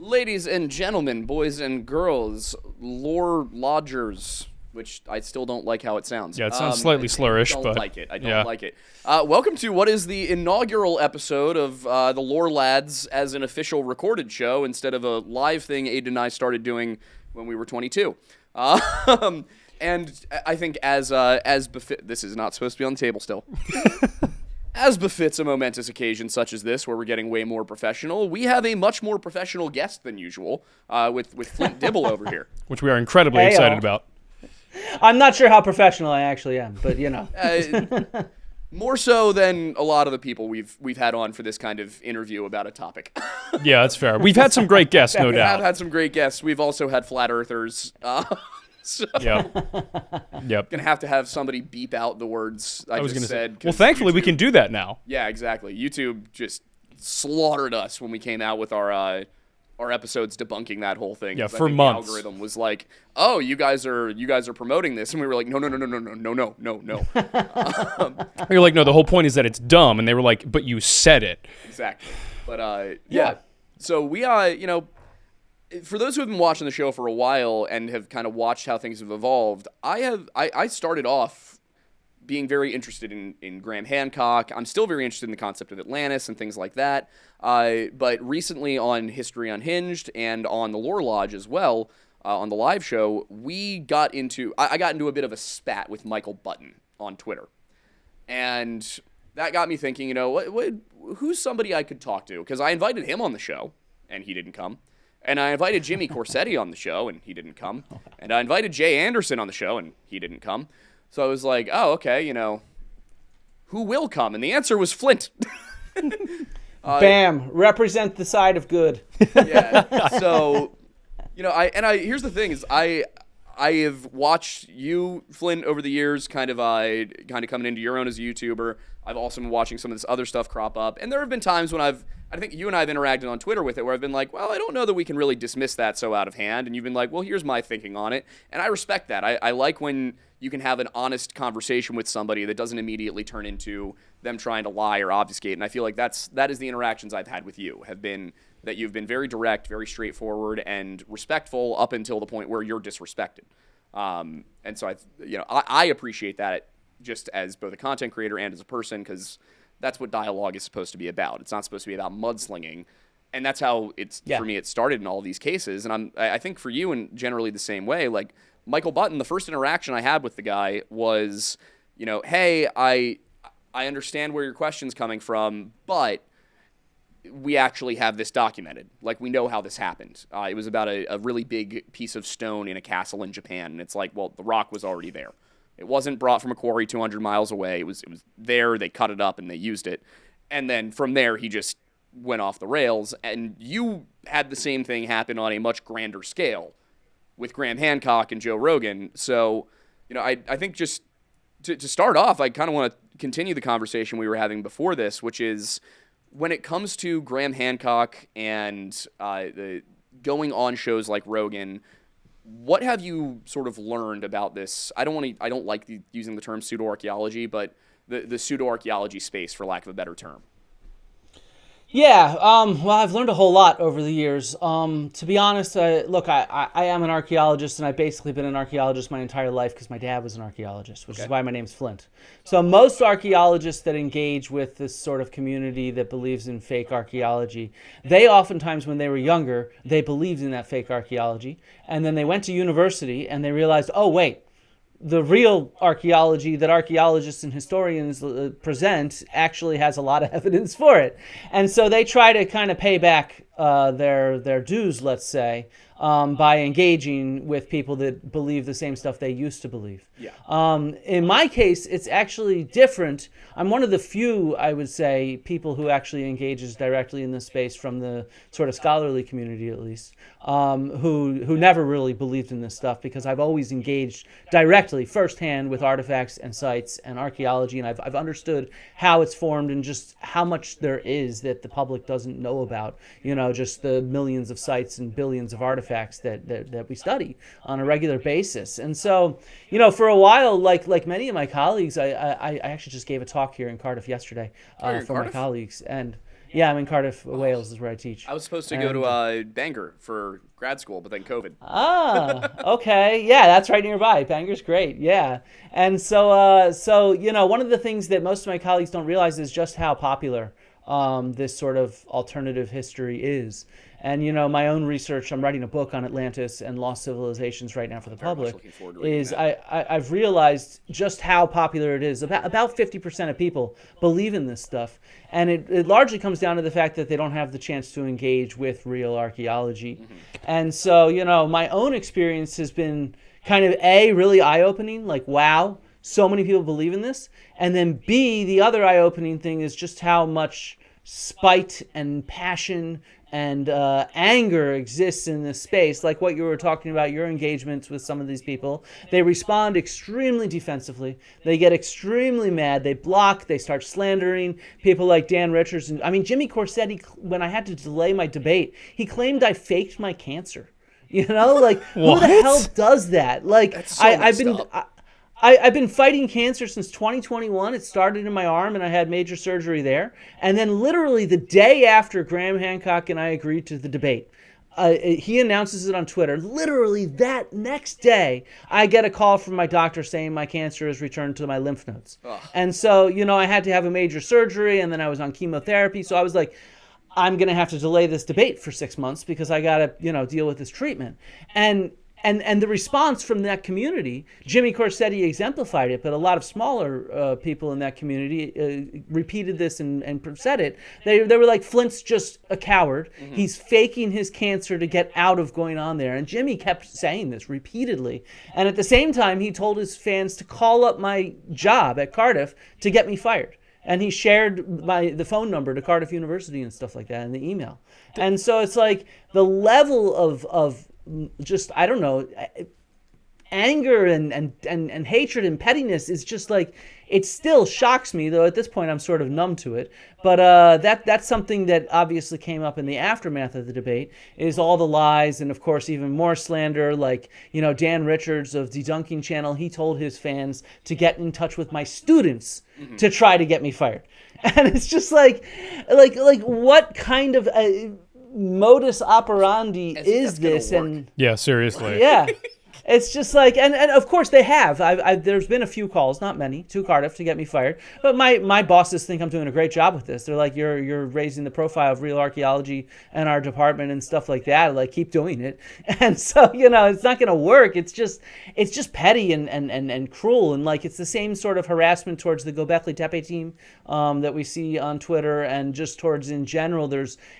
Ladies and gentlemen, boys and girls, lore lodgers, which I still don't like how it sounds. Yeah, it sounds slightly slurish, but but I don't like it. Welcome to what is the inaugural episode of the Lore Lads as an official recorded show instead of a live thing Aiden and I started doing when we were 22. And I think as this is not supposed to be on the table still. As befits a momentous occasion such as this, where we're getting way more professional, we have a much more professional guest than usual with Flint Dibble over here. which we are incredibly excited about. I'm not sure how professional I actually am, but you know. More so than a lot of the people we've had on for this kind of interview about a topic. Yeah, that's fair. We've had some great guests, no We have doubt. had some great guests. We've also had flat earthers. So Yep. gonna have to have somebody beep out the words I was just gonna said. say. Well, thankfully we YouTube- can do that now. Yeah, exactly. YouTube just slaughtered us when we came out with our episodes debunking that whole thing. Yeah, 'Cause I for think months. The algorithm was like, "Oh, you guys are promoting this," and we were like, "No." You're like, no, the whole point is that it's dumb, and they were like, but you said it. Exactly. But yeah. So we for those who have been watching the show for a while and have kind of watched how things have evolved, I started off being very interested in Graham Hancock. I'm still very interested in the concept of Atlantis and things like that. But recently on History Unhinged and on the Lore Lodge as well, on the live show, I got into a bit of a spat with Michael Button on Twitter. And that got me thinking, who's somebody I could talk to? Because I invited him on the show, and he didn't come. And I invited Jimmy Corsetti on the show, and he didn't come. And I invited Jay Anderson on the show, and he didn't come. So I was like, oh, okay, who will come? And the answer was Flint. Bam! Represent the side of good. Yeah. So, here's the thing: is I have watched you, Flint, over the years, kind of coming into your own as a YouTuber. I've also been watching some of this other stuff crop up, and there have been times when I think you and I have interacted on Twitter with it, where I've been like, well, I don't know that we can really dismiss that so out of hand, and you've been like, well, here's my thinking on it, and I respect that. I like when you can have an honest conversation with somebody that doesn't immediately turn into them trying to lie or obfuscate, and I feel like that is the interactions I've had with you, have been that you've been very direct, very straightforward, and respectful up until the point where you're disrespected. And so I appreciate that just as both a content creator and as a person, because that's what dialogue is supposed to be about. It's not supposed to be about mudslinging, and that's how for me it started in all of these cases. And I think for you, and generally the same way, like Michael Button, the first interaction I had with the guy was, hey, I understand where your question's coming from, but we actually have this documented. Like, we know how this happened. It was about a really big piece of stone in a castle in Japan, and it's like, well, the rock was already there. It wasn't brought from a quarry 200 miles away. It was there. They cut it up and they used it. And then from there, he just went off the rails. And you had the same thing happen on a much grander scale with Graham Hancock and Joe Rogan. So, I think just to start off, I kind of want to continue the conversation we were having before this, which is when it comes to Graham Hancock and the going on shows like Rogan, what have you sort of learned about this? I don't like using the term pseudo-archaeology, but the pseudo-archaeology space, for lack of a better term. Yeah, well, I've learned a whole lot over the years. To be honest, look, I am an archaeologist, and I've basically been an archaeologist my entire life because my dad was an archaeologist, which is why my name's Flint. So most archaeologists that engage with this sort of community that believes in fake archaeology, they oftentimes, when they were younger, they believed in that fake archaeology, and then they went to university and they realized, oh, wait, the real archaeology that archaeologists and historians present actually has a lot of evidence for it. And so they try to kind of pay back their dues, let's say, by engaging with people that believe the same stuff they used to believe. Yeah. In my case, it's actually different. I'm one of the few, I would say, people who actually engages directly in this space from the sort of scholarly community, at least, who never really believed in this stuff, because I've always engaged directly, firsthand, with artifacts and sites and archaeology, and I've understood how it's formed and just how much there is that the public doesn't know about. Just the millions of sites and billions of artifacts that we study on a regular basis. And so, for a while, like many of my colleagues, I actually just gave a talk here in Cardiff yesterday for Cardiff? my colleagues. And Yeah, I'm in Cardiff, Wales, is where I teach. I was supposed to go to Bangor for grad school, but then COVID. Okay. Yeah, that's right nearby. Bangor's great. Yeah. And so one of the things that most of my colleagues don't realize is just how popular this sort of alternative history is. And, my own research, I'm writing a book on Atlantis and lost civilizations right now for the public, is I've realized just how popular it is. About 50% of people believe in this stuff. And it largely comes down to the fact that they don't have the chance to engage with real archaeology. Mm-hmm. And so, my own experience has been kind of really eye-opening, like, wow, so many people believe in this. And then B, the other eye-opening thing is just how much spite and passion and anger exists in this space, like what you were talking about, your engagements with some of these people. They respond extremely defensively. They get extremely mad. They block. They start slandering people like Dan Richards. And Jimmy Corsetti, when I had to delay my debate, he claimed I faked my cancer. Who the hell does that? Like, that's so I've been fighting cancer since 2021. It started in my arm, and I had major surgery there. And then literally the day after Graham Hancock and I agreed to the debate, he announces it on Twitter. Literally that next day, I get a call from my doctor saying my cancer has returned to my lymph nodes. Ugh. And so, I had to have a major surgery, and then I was on chemotherapy. So I was like, I'm going to have to delay this debate for 6 months because I got to, deal with this treatment. And the response from that community, Jimmy Corsetti exemplified it, but a lot of smaller people in that community repeated this and said it. They were like, Flint's just a coward. Mm-hmm. He's faking his cancer to get out of going on there. And Jimmy kept saying this repeatedly. And at the same time, he told his fans to call up my job at Cardiff to get me fired. And he shared the phone number to Cardiff University and stuff like that in the email. And so it's like the level of just, I don't know, anger and hatred and pettiness is just like, it still shocks me, though at this point I'm sort of numb to it. But that's something that obviously came up in the aftermath of the debate, is all the lies and, of course, even more slander. Like, Dan Richards of Debunking channel, he told his fans to get in touch with my students to try to get me fired. And it's just like what kind of modus operandi is this? And yeah, seriously. Yeah. It's just like, and of course they have. There's been a few calls, not many, to Cardiff to get me fired. But my bosses think I'm doing a great job with this. They're like, you're raising the profile of real archaeology and our department and stuff like that. Like, keep doing it. And so, it's not going to work. It's just petty and cruel. And like, it's the same sort of harassment towards the Gobekli Tepe team that we see on Twitter, and just towards in general.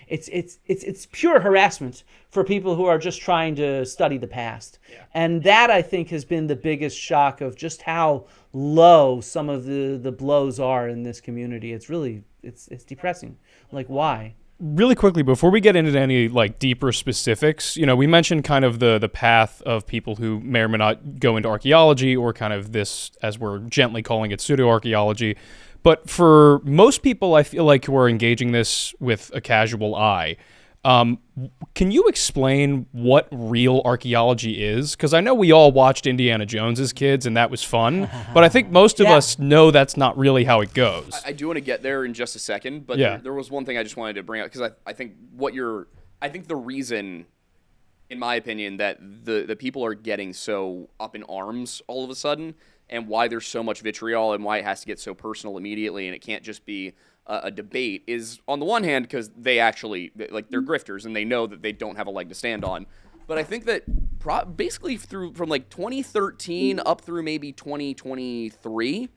It's pure harassment for people who are just trying to study the past. Yeah. And that, I think, has been the biggest shock of just how low some of the blows are in this community. It's really, it's depressing. Like, why? Really quickly, before we get into any deeper specifics, we mentioned kind of the path of people who may or may not go into archaeology, or kind of this, as we're gently calling it, pseudo-archaeology. But for most people, I feel like, who are engaging this with a casual eye, can you explain what real archaeology is? Because I know we all watched Indiana Jones as kids, and that was fun. But I think most of us know that's not really how it goes. I do want to get there in just a second, but there was one thing I just wanted to bring up, because I think the reason, in my opinion, that the people are getting so up in arms all of a sudden, and why there's so much vitriol, and why it has to get so personal immediately, and it can't just be a debate, is, on the one hand, because they actually, they're grifters and they know that they don't have a leg to stand on. But I think that basically from 2013 up through maybe 2023,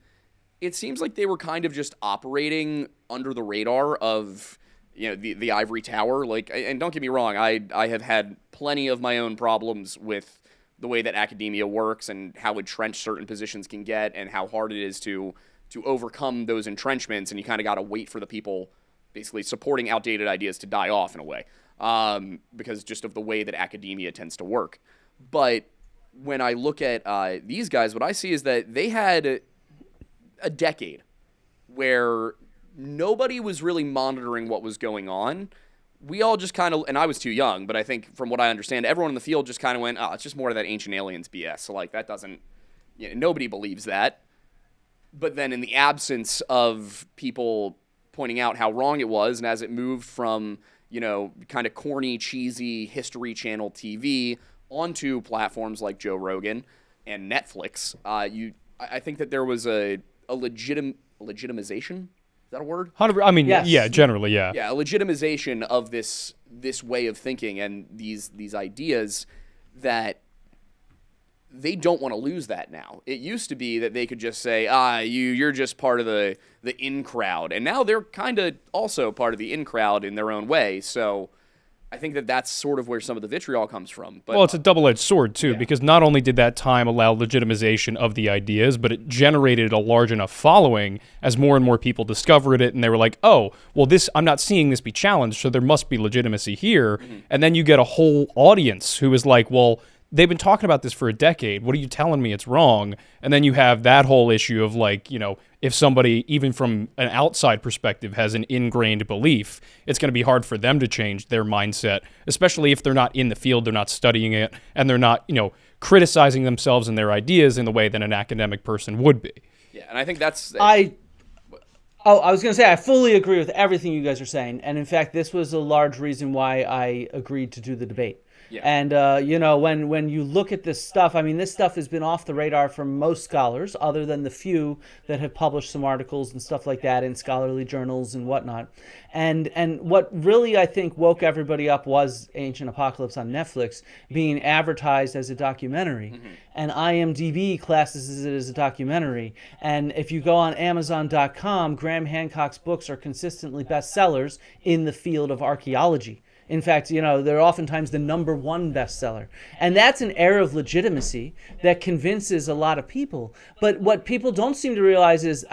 it seems like they were kind of just operating under the radar of, the ivory tower. And don't get me wrong, I have had plenty of my own problems with the way that academia works, and how entrenched certain positions can get, and how hard it is to overcome those entrenchments, and you kind of got to wait for the people basically supporting outdated ideas to die off in a way, because just of the way that academia tends to work. But when I look at these guys, what I see is that they had a decade where nobody was really monitoring what was going on. We all just kind of, and I was too young, but I think from what I understand, everyone in the field just kind of went, it's just more of that ancient aliens BS. So that doesn't, nobody believes that. But then in the absence of people pointing out how wrong it was, and as it moved from, kind of corny, cheesy History Channel TV onto platforms like Joe Rogan and Netflix, I think that there was a legitimization. Is that a word? Yes. Yeah, generally, yeah. Yeah, a legitimization of this way of thinking and these ideas that they don't want to lose that now. It used to be that they could just say, you're just part of the in crowd. And now they're kind of also part of the in crowd in their own way. So I think that that's sort of where some of the vitriol comes from. But, well, it's a double-edged sword, too, because not only did that time allow legitimization of the ideas, but it generated a large enough following as more and more people discovered it, and they were like, oh, well, I'm not seeing this be challenged, so there must be legitimacy here. Mm-hmm. And then you get a whole audience who is like, well, they've been talking about this for a decade. What are you telling me it's wrong? And then you have that whole issue of like, if somebody, even from an outside perspective, has an ingrained belief, it's going to be hard for them to change their mindset, especially if they're not in the field, they're not studying it, and they're not, criticizing themselves and their ideas in the way that an academic person would be. Yeah, and I think that's... I was going to say, I fully agree with everything you guys are saying. And in fact, this was a large reason why I agreed to do the debate. Yeah. And, when you look at this stuff, this stuff has been off the radar for most scholars, other than the few that have published some articles and stuff like that in scholarly journals and whatnot. And what really, I think, woke everybody up was Ancient Apocalypse on Netflix being advertised as a documentary. Mm-hmm. And IMDb classes it as a documentary. And if you go on Amazon.com, Graham Hancock's books are consistently bestsellers in the field of archaeology. In fact, they're oftentimes the number one bestseller. And that's an air of legitimacy that convinces a lot of people. But what people don't seem to realize is,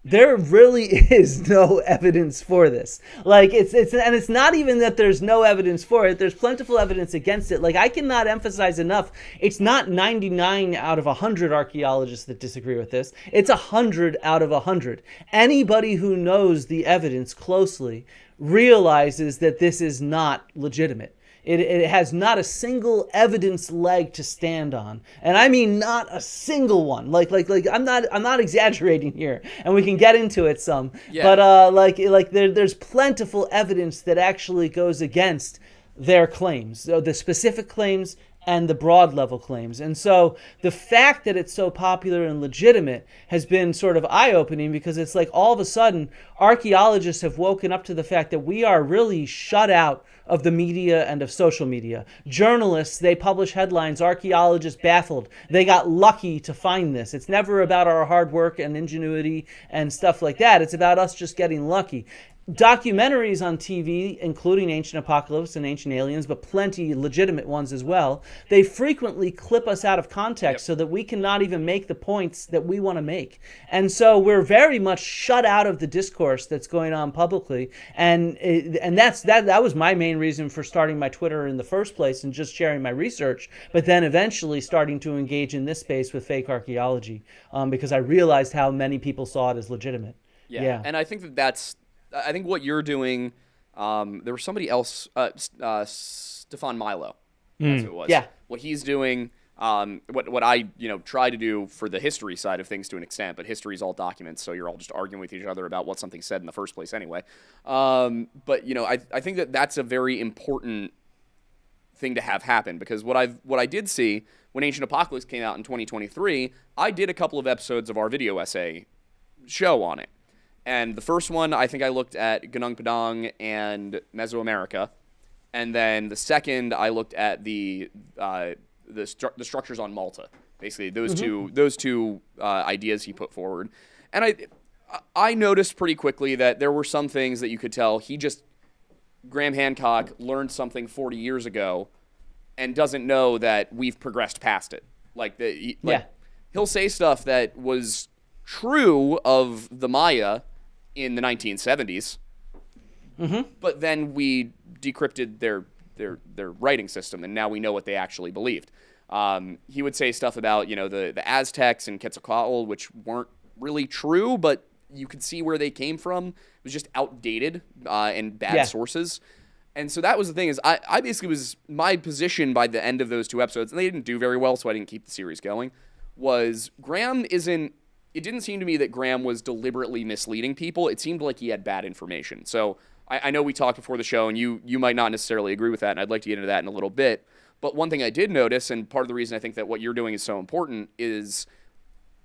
there really is no evidence for this. Like it's not even that there's no evidence for it. There's plentiful evidence against it. Like I cannot emphasize enough. It's not 99 out of 100 archaeologists that disagree with this. It's 100 out of 100. Anybody who knows the evidence closely realizes that this is not legitimate. It has not a single evidence leg to stand on, and I mean not a single one. Like I'm not exaggerating here, and we can get into it some. Yeah. But there's plentiful evidence that actually goes against their claims, so the specific claims and the broad level claims. And so the fact that it's so popular and legitimate has been sort of eye-opening, because it's like all of a sudden archaeologists have woken up to the fact that we are really shut out of the media and of social media. Journalists, they publish headlines, archaeologists baffled. They got lucky to find this. It's never about our hard work and ingenuity and stuff like that. It's about us just getting lucky. Documentaries on TV, including Ancient Apocalypse and Ancient Aliens, but plenty legitimate ones as well, they frequently clip us out of context so that we cannot even make the points that we want to make. And so we're very much shut out of the discourse that's going on publicly. And that was my main reason for starting my Twitter in the first place and just sharing my research, but then eventually starting to engage in this space with fake archaeology, because I realized how many people saw it as legitimate. Yeah. And I think I think what you're doing, there was somebody else, Stefan Milo, that's who it was. Yeah. What he's doing, what I try to do for the history side of things to an extent, but history is all documents, so you're all just arguing with each other about what something said in the first place anyway. But I think that that's a very important thing to have happen, because what I did see when Ancient Apocalypse came out in 2023, I did a couple of episodes of our video essay show on it. And the first one, I think I looked at Gunung Padang and Mesoamerica. And then the second, I looked at the structures on Malta. Basically, those two ideas he put forward. And I noticed pretty quickly that there were some things that you could tell Graham Hancock learned something 40 years ago and doesn't know that we've progressed past it. He'll say stuff that was true of the Maya in the 1970s, but then we decrypted their writing system, and now we know what they actually believed. He would say stuff about the Aztecs and Quetzalcoatl, which weren't really true, but you could see where they came from. It was just outdated and bad sources. And so that was the thing, is I basically was, my position by the end of those two episodes, and they didn't do very well, so I didn't keep the series going, was Graham isn't it didn't seem to me that Graham was deliberately misleading people. It seemed like he had bad information. So I know we talked before the show, and you might not necessarily agree with that, and I'd like to get into that in a little bit. But one thing I did notice, and part of the reason I think that what you're doing is so important, is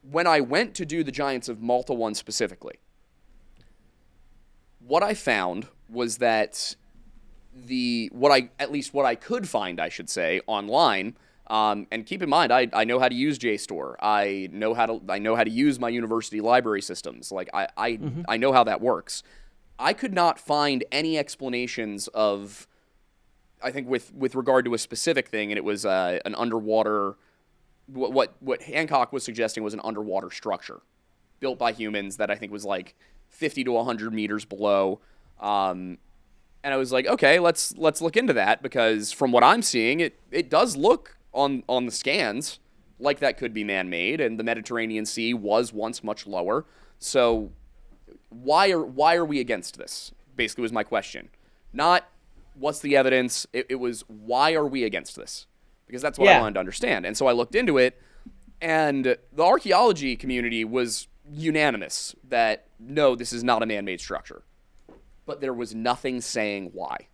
when I went to do the Giants of Malta one specifically, what I found was that what I could find, I should say, online. And keep in mind, I know how to use JSTOR. I know how to use my university library systems. Like I know how that works. I could not find any explanations of, I think with regard to a specific thing, and it was an underwater. What Hancock was suggesting was an underwater structure built by humans that I think was like 50 to 100 meters below. And I was like, okay, let's look into that, because from what I'm seeing, it does look on the scans like that could be man-made, and the Mediterranean Sea was once much lower. So why are we against this? Basically was my question. Not what's the evidence, it was why are we against this? Because that's what I wanted to understand. And so I looked into it, and the archaeology community was unanimous that no, this is not a man-made structure. But there was nothing saying why.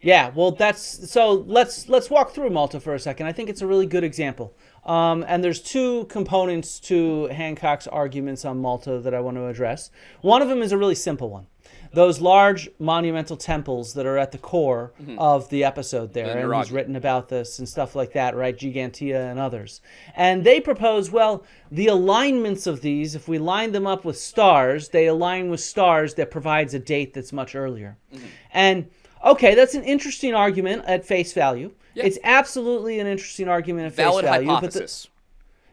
Yeah, well, let's walk through Malta for a second. I think it's a really good example. And there's two components to Hancock's arguments on Malta that I want to address. One of them is a really simple one. Those large monumental temples that are at the core of the episode there, and he's written about this and stuff like that, right? Gigantea and others. And they propose, well, the alignments of these, if we line them up with stars, they align with stars that provides a date that's much earlier. And okay, that's an interesting argument at face value. Yep. It's absolutely an interesting argument at face value. Valid hypothesis.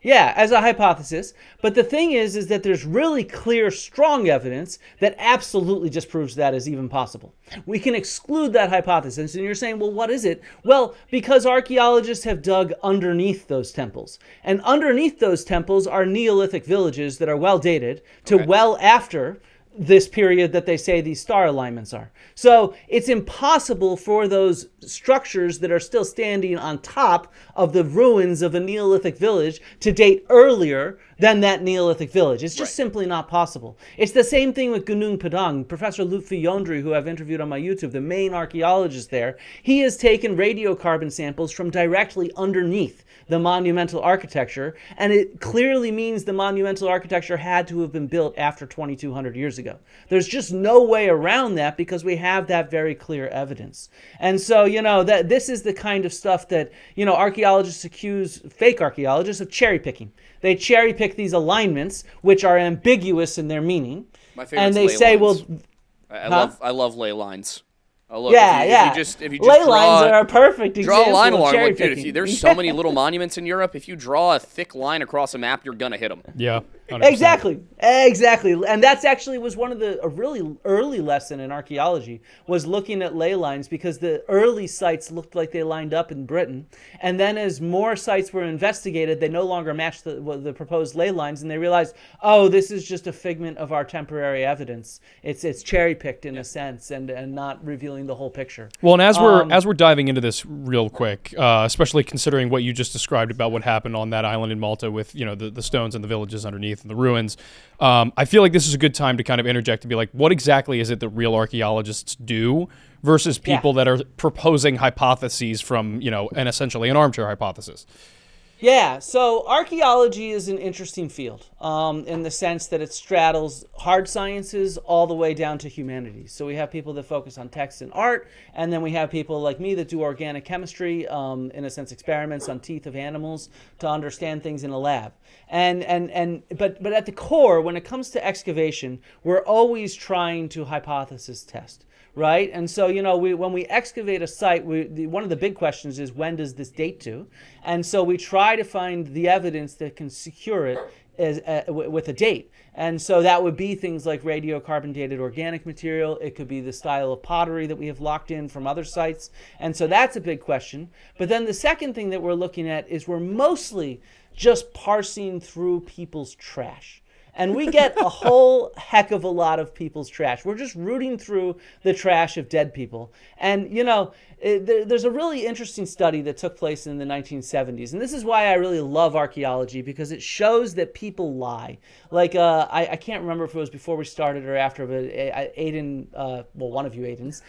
Yeah, as a hypothesis. But the thing is that there's really clear, strong evidence that absolutely disproves that is even possible. We can exclude that hypothesis. And you're saying, well, what is it? Well, because archaeologists have dug underneath those temples. And underneath those temples are Neolithic villages that are well dated to well after this period that they say these star alignments are. So it's impossible for those structures that are still standing on top of the ruins of a Neolithic village to date earlier than that Neolithic village. It's just simply not possible. It's the same thing with Gunung Padang. Professor Lutfi Yondri, who I've interviewed on my YouTube, the main archaeologist there, he has taken radiocarbon samples from directly underneath the monumental architecture, and it clearly means the monumental architecture had to have been built after 2,200 years ago. There's just no way around that because we have that very clear evidence. And so, that this is the kind of stuff that, archaeologists accuse fake archaeologists of cherry picking. They cherry pick these alignments, which are ambiguous in their meaning. My favorite and they say, lines. I love ley lines. Oh, look, if you just ley lines are a perfect example. Draw a line along. Cherry Dude, there's so many little monuments in Europe. If you draw a thick line across a map, you're gonna hit them. Yeah, 100%. Exactly. And that's actually was one of a really early lesson in archaeology was looking at ley lines, because the early sites looked like they lined up in Britain, and then as more sites were investigated, they no longer matched the proposed ley lines, and they realized, oh, this is just a figment of our temporary evidence. It's cherry picked in a sense, and not revealing the whole picture. Well, and as we're diving into this real quick, especially considering what you just described about what happened on that island in Malta with the stones and the villages underneath and the ruins, I feel like this is a good time to kind of interject to be like, what exactly is it that real archaeologists do versus people that are proposing hypotheses from and essentially an armchair hypothesis? Yeah, so archaeology is an interesting field in the sense that it straddles hard sciences all the way down to humanities. So we have people that focus on text and art, and then we have people like me that do organic chemistry, in a sense experiments on teeth of animals to understand things in a lab. But at the core, when it comes to excavation, we're always trying to hypothesis test. Right? And so, when we excavate a site, one of the big questions is, when does this date to? And so we try to find the evidence that can secure it with a date. And so that would be things like radiocarbon dated organic material. It could be the style of pottery that we have locked in from other sites. And so that's a big question. But then the second thing that we're looking at is we're mostly just parsing through people's trash. and we get a whole heck of a lot of people's trash. We're just rooting through the trash of dead people. And, there's a really interesting study that took place in the 1970s. And this is why I really love archaeology, because it shows that people lie. Like, I can't remember if it was before we started or after, but Aiden, one of you Aidens,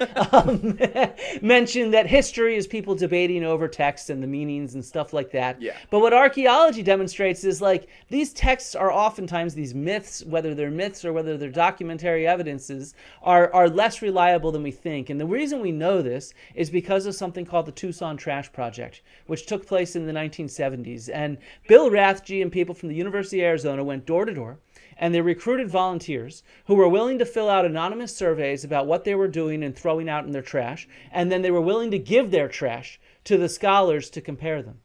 mentioned that history is people debating over texts and the meanings and stuff like that. Yeah. But what archaeology demonstrates is, like, these texts are oftentimes, these myths, whether they're myths or whether they're documentary evidences, are less reliable than we think. And the reason we know this is because of something called the Tucson Trash Project, which took place in the 1970s. And Bill Rathje and people from the University of Arizona went door to door, and they recruited volunteers who were willing to fill out anonymous surveys about what they were doing and throwing out in their trash, and then they were willing to give their trash to the scholars to compare them.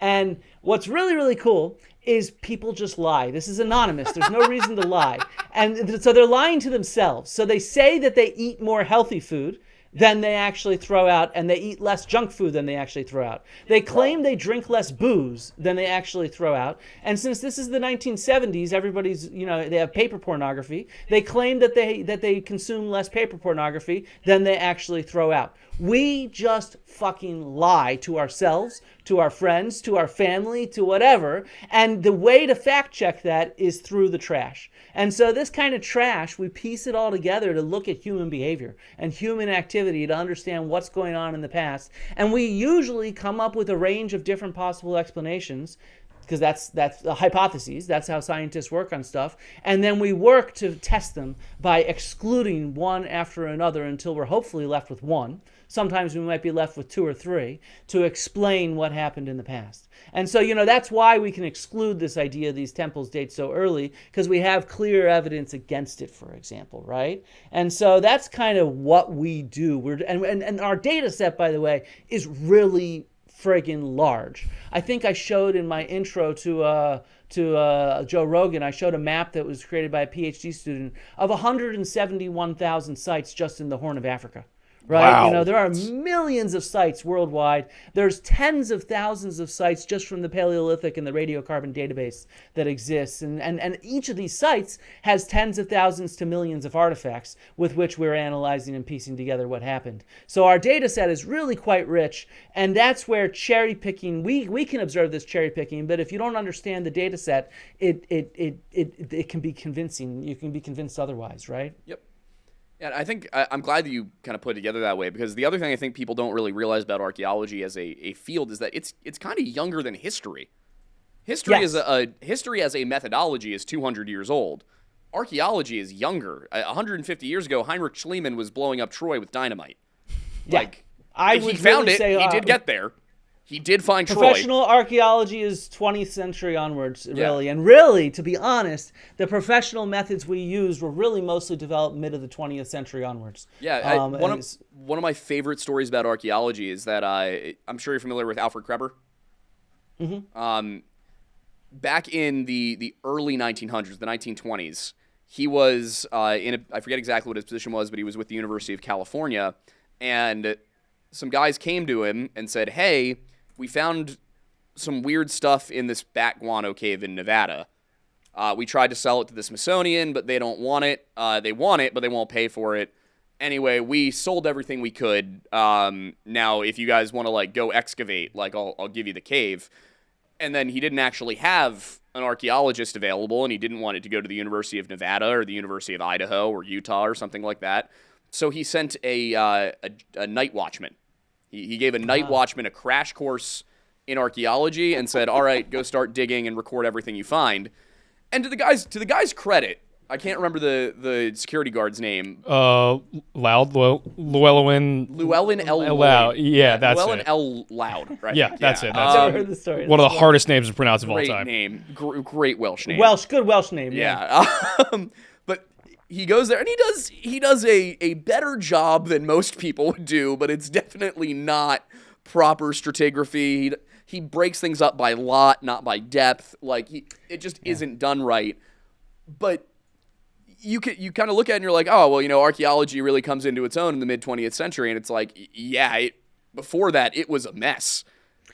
And what's really, really cool is people just lie. This is anonymous. There's no reason to lie. And so they're lying to themselves. So they say that they eat more healthy food than they actually throw out, and they eat less junk food than they actually throw out. They claim they drink less booze than they actually throw out. And since this is the 1970s, everybody's, they have paper pornography. They claim that they consume less paper pornography than they actually throw out. We just fucking lie to ourselves, to our friends, to our family, to whatever. And the way to fact check that is through the trash. And so this kind of trash, we piece it all together to look at human behavior and human activity to understand what's going on in the past. And we usually come up with a range of different possible explanations, because that's the hypotheses. That's how scientists work on stuff. And then we work to test them by excluding one after another until we're hopefully left with one. Sometimes we might be left with two or three to explain what happened in the past. And so, that's why we can exclude this idea these temples date so early, because we have clear evidence against it, for example, right? And so that's kind of what we do. And our data set, by the way, is really friggin' large. I think I showed in my intro to Joe Rogan, I showed a map that was created by a PhD student of 171,000 sites just in the Horn of Africa. Right? Wow. There are millions of sites worldwide. There's tens of thousands of sites just from the Paleolithic and the radiocarbon database that exists. And each of these sites has tens of thousands to millions of artifacts with which we're analyzing and piecing together what happened. So our data set is really quite rich, and that's where cherry picking, we can observe this cherry picking, but if you don't understand the data set, it can be convincing. You can be convinced otherwise, right? Yep. Yeah, I think I'm glad that you kind of put it together that way, because the other thing I think people don't really realize about archaeology as a field is that it's kind of younger than history. History history as a methodology is 200 years old. Archaeology is younger. 150 years ago, Heinrich Schliemann was blowing up Troy with dynamite. Yeah. He found it. He did get there. He did find professional Troy. Archaeology is 20th century onwards, really. Yeah. And really, to be honest, the professional methods we use were really mostly developed mid of the 20th century onwards. Yeah, one of my favorite stories about archaeology is that I'm sure you're familiar with Alfred Kreber. Mm-hmm. Back in the early 1900s, the 1920s, he was I forget exactly what his position was, but he was with the University of California, and some guys came to him and said, "Hey, we found some weird stuff in this bat guano cave in Nevada. We tried to sell it to the Smithsonian, but they don't want it. They want it, but they won't pay for it. Anyway, we sold everything we could. Now, if you guys want to go excavate, I'll give you the cave." And then he didn't actually have an archaeologist available, and he didn't want it to go to the University of Nevada or the University of Idaho or Utah or something like that. So he sent a night watchman. He gave a night watchman a crash course in archaeology and said, "All right, go start digging and record everything you find." And to the guy's credit, I can't remember the security guard's name. Llewellyn L. Loud. Yeah, that's Llewellyn it. L. Loud, right? Yeah, that's it. I've never heard the story. One of the hardest names to pronounce of all Great time. name. Great Welsh name. Good Welsh name. Yeah. But he goes there and he does a better job than most people would do, but it's definitely not proper stratigraphy. He breaks things up by lot, not by depth. It just isn't done right. But you kind of look at it and you're like, oh, well, archaeology really comes into its own in the mid-20th century. And it's like, yeah, before that, it was a mess.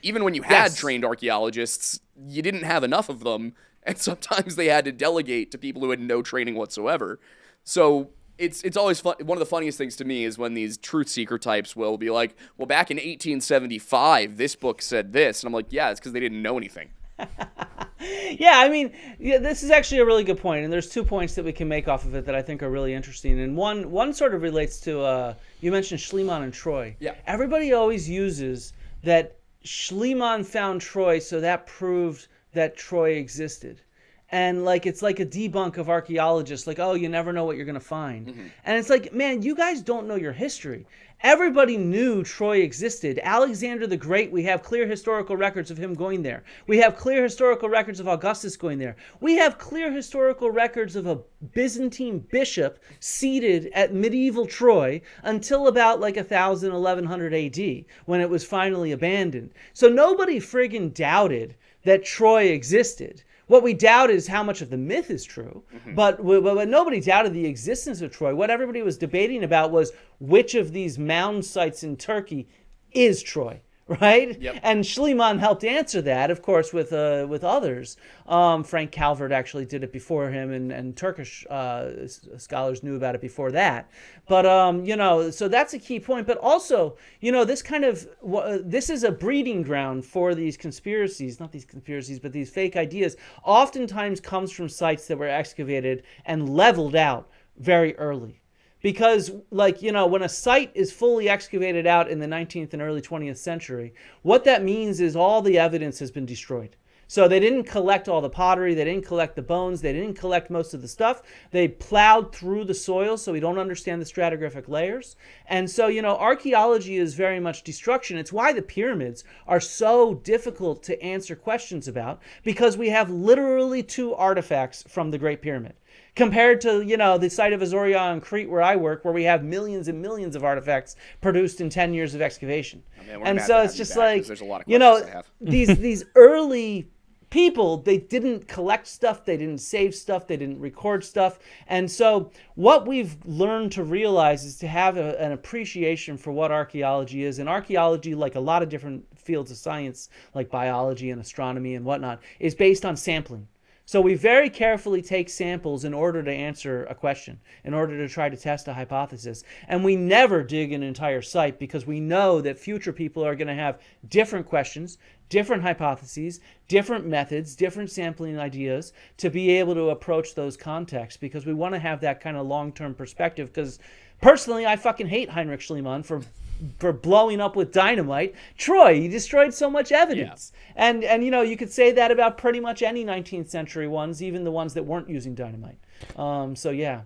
Even when you had trained archaeologists, you didn't have enough of them. and sometimes they had to delegate to people who had no training whatsoever. So it's always fun. One of the funniest things to me is when these truth seeker types will be like, well, back in 1875, this book said this. And I'm like, yeah, it's because they didn't know anything. Yeah, I mean, this is actually a really good point, and there's 2 points that we can make off of it that I think are really interesting. And one sort of relates to, you mentioned Schliemann and Troy. Yeah. Everybody always uses that Schliemann found Troy, so that proved that Troy existed. And like it's like a debunk of archaeologists, like, oh, you never know what you're going to find. And it's like, man, you guys don't know your history. Everybody knew Troy existed. Alexander the Great, we have clear historical records of him going there. We have clear historical records of Augustus going there. We have clear historical records of a Byzantine bishop seated at medieval Troy until about like 1100 AD, when it was finally abandoned. So nobody friggin' doubted that Troy existed. What we doubt is how much of the myth is true, but nobody doubted the existence of Troy. What everybody was debating about was which of these mound sites in Turkey is Troy, right? Yep. And Schliemann helped answer that, of course, with others. Frank Calvert actually did it before him, and Turkish scholars knew about it before that. But so that's a key point. But also, this is a breeding ground for these conspiracies, not these conspiracies, but these fake ideas. Oftentimes comes from sites that were excavated and leveled out very early. Because, when a site is fully excavated out in the 19th and early 20th century, what that means is all the evidence has been destroyed. So they didn't collect all the pottery, they didn't collect the bones, they didn't collect most of the stuff. They plowed through the soil, so we don't understand the stratigraphic layers. And so, archaeology is very much destruction. It's why the pyramids are so difficult to answer questions about, because we have literally 2 artifacts from the Great Pyramid. Compared to, the site of Azoria on Crete where I work, where we have millions and millions of artifacts produced in 10 years of excavation. And so it's just like, there's a lot of questions I have. these early people, they didn't collect stuff, they didn't save stuff, they didn't record stuff. And so what we've learned to realize is to have an appreciation for what archaeology is. And archaeology, like a lot of different fields of science, like biology and astronomy and whatnot, is based on sampling. So we very carefully take samples in order to answer a question, in order to try to test a hypothesis. And we never dig an entire site, because we know that future people are going to have different questions, different hypotheses, different methods, different sampling ideas to be able to approach those contexts, because we want to have that kind of long-term perspective. Because personally, I fucking hate Heinrich Schliemann for blowing up with dynamite Troy. He destroyed so much evidence. Yeah. And you could say that about pretty much any 19th century ones, even the ones that weren't using dynamite. So yeah.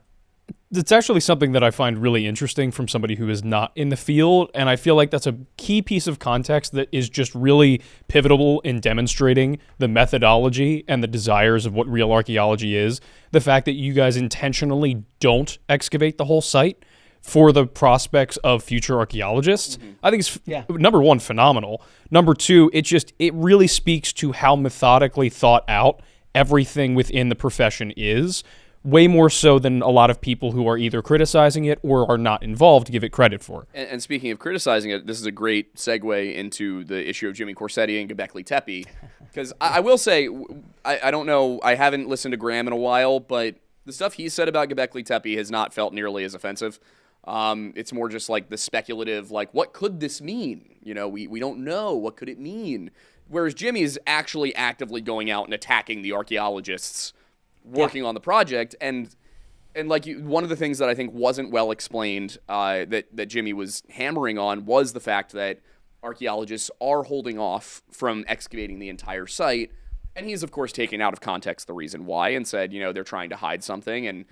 It's actually something that I find really interesting from somebody who is not in the field, and I feel like that's a key piece of context that is just really pivotal in demonstrating the methodology and the desires of what real archaeology is. The fact that you guys intentionally don't excavate the whole site for the prospects of future archaeologists, I think it's, number one, phenomenal. Number two, it really speaks to how methodically thought out everything within the profession is, way more so than a lot of people who are either criticizing it or are not involved give it credit for. And speaking of criticizing it, this is a great segue into the issue of Jimmy Corsetti and Gobekli Tepe, because I will say, I don't know, I haven't listened to Graham in a while, but the stuff he said about Gobekli Tepe has not felt nearly as offensive. It's more just like the speculative, like, what could this mean? We don't know. What could it mean? Whereas Jimmy is actually actively going out and attacking the archaeologists working on the project. And like one of the things that I think wasn't well explained that Jimmy was hammering on was the fact that archaeologists are holding off from excavating the entire site. And he's, of course, taken out of context the reason why and said, they're trying to hide something. And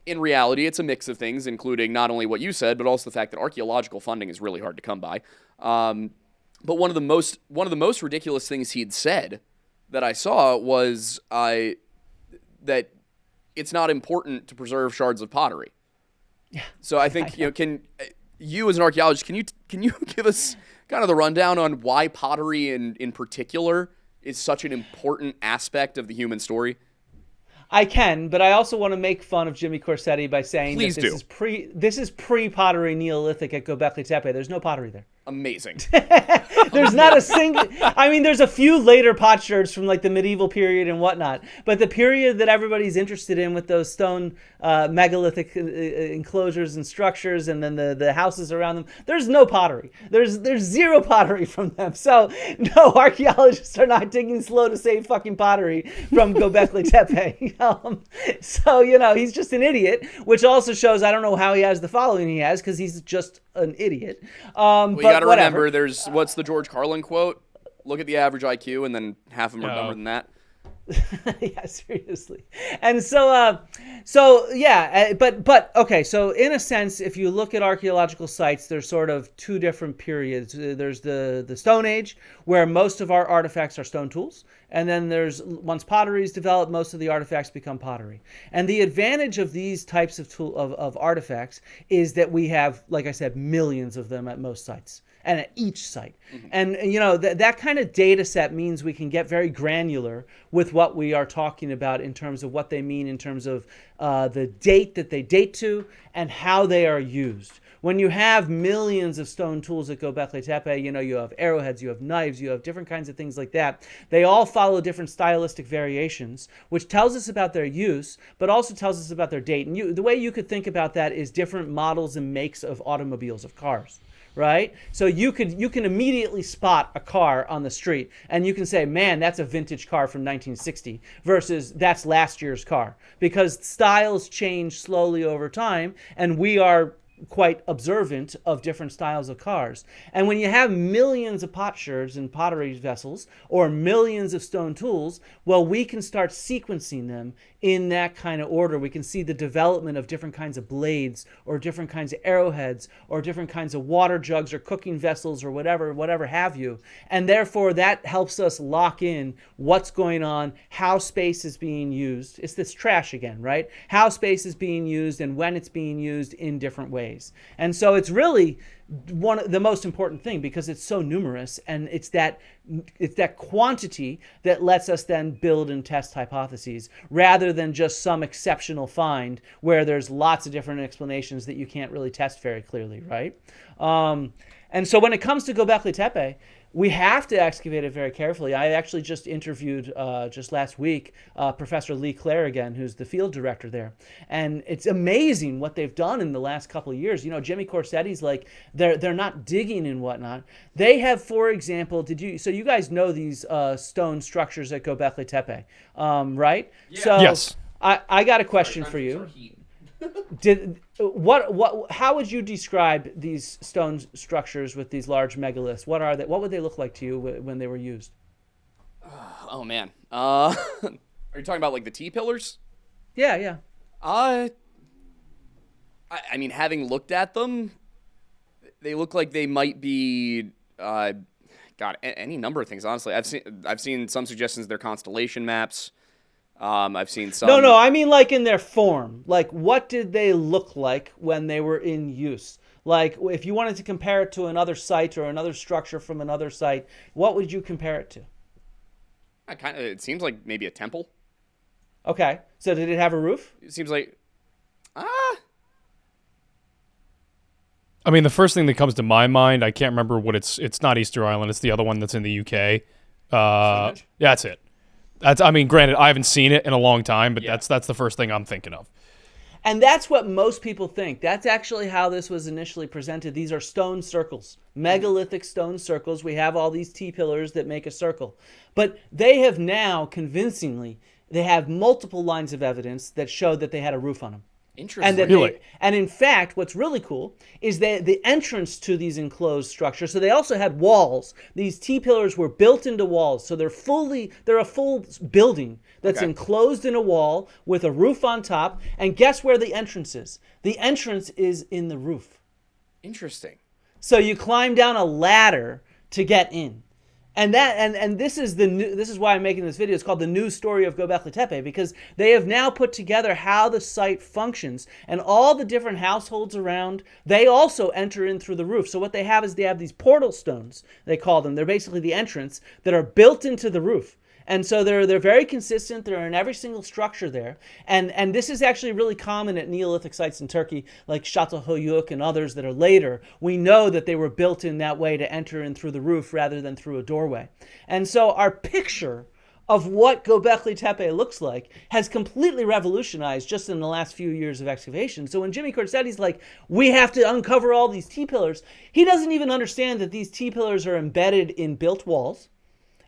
in reality, it's a mix of things, including not only what you said, but also the fact that archaeological funding is really hard to come by. But one of the most ridiculous things he'd said that I saw was that it's not important to preserve shards of pottery. Yeah. So I think can you as an archaeologist can you give us kind of the rundown on why pottery in particular is such an important aspect of the human story? I can, but I also want to make fun of Jimmy Corsetti by saying this is pre-pottery Neolithic at Gobekli Tepe. There's no pottery there. Amazing. There's not a single. I mean, there's a few later potsherds from like the medieval period and whatnot, but the period that everybody's interested in with those stone megalithic enclosures and structures, and then the houses around them, there's no pottery. There's zero pottery from them. So no, archaeologists are not digging slow to save fucking pottery from Gobekli Tepe. So he's just an idiot, which also shows I don't know how he has the following he has, because he's just an idiot. Well, you got to remember, there's what's the George Carlin quote? Look at the average IQ, and then half of them are dumber than that. Yeah, seriously. And so yeah, but okay. So in a sense, if you look at archaeological sites, there's sort of two different periods. There's the Stone Age, where most of our artifacts are stone tools, and then there's once pottery is developed, most of the artifacts become pottery. And the advantage of these types of artifacts is that we have, like I said, millions of them at most sites, and at each site. Mm-hmm. And that kind of data set means we can get very granular with what we are talking about in terms of what they mean, in terms of the date that they date to and how they are used. When you have millions of stone tools at Gobekli Tepe, you have arrowheads, you have knives, you have different kinds of things like that. They all follow different stylistic variations, which tells us about their use, but also tells us about their date. And the way you could think about that is different models and makes of automobiles, of cars. Right? So you can immediately spot a car on the street, and you can say, man, that's a vintage car from 1960 versus that's last year's car, because styles change slowly over time, and we are quite observant of different styles of cars. And when you have millions of potsherds and pottery vessels, or millions of stone tools, well, we can start sequencing them in that kind of order. We can see the development of different kinds of blades, or different kinds of arrowheads, or different kinds of water jugs or cooking vessels, or whatever have you. And therefore that helps us lock in what's going on, how space is being used. It's this trash again, right? How space is being used and when it's being used in different ways. And so it's really the most important thing, because it's so numerous, and it's that quantity that lets us then build and test hypotheses, rather than just some exceptional find where there's lots of different explanations that you can't really test very clearly, right? And so when it comes to Gobekli Tepe, we have to excavate it very carefully. I actually just interviewed just last week Professor Lee Clare again, who's the field director there. And it's amazing what they've done in the last couple of years. Jimmy Corsetti's like, they're not digging and whatnot. They have, for example, so you guys know these stone structures at Gobekli Tepe, right? Yeah. So yes. I got a question for you. How would you describe these stone structures with these large megaliths? What are they? What would they look like to you when they were used? Oh man, are you talking about like the T-pillars? Yeah. I mean, having looked at them, they look like they might be, any number of things. Honestly, I've seen some suggestions they're constellation maps. I've seen some. No, I mean like in their form. Like, what did they look like when they were in use? Like, if you wanted to compare it to another site or another structure from another site, what would you compare it to? It seems like maybe a temple. Okay, so did it have a roof? It seems like, I mean, the first thing that comes to my mind, I can't remember what it's not Easter Island, it's the other one that's in the UK. Yeah, that's it. Granted, I haven't seen it in a long time, but that's the first thing I'm thinking of. And that's what most people think. That's actually how this was initially presented. These are stone circles, megalithic stone circles. We have all these T-pillars that make a circle. But they have now, convincingly, they have multiple lines of evidence that show that they had a roof on them. Interesting. And in fact, what's really cool is that the entrance to these enclosed structures, so they also had walls. These T-pillars were built into walls, so they're a full building that's enclosed in a wall with a roof on top. And guess where the entrance is? The entrance is in the roof. Interesting. So you climb down a ladder to get in. And this is why I'm making this video. It's called The New Story of Gobekli Tepe, because they have now put together how the site functions, and all the different households around, they also enter in through the roof. So what they have is they have these portal stones, they call them. They're basically the entrance that are built into the roof. And so they're very consistent. They're in every single structure there. And this is actually really common at Neolithic sites in Turkey, like Çatalhöyük and others that are later. We know that they were built in that way to enter in through the roof rather than through a doorway. And so our picture of what Gobekli Tepe looks like has completely revolutionized just in the last few years of excavation. So when Jimmy Corsetti's like, we have to uncover all these T-pillars, he doesn't even understand that these T-pillars are embedded in built walls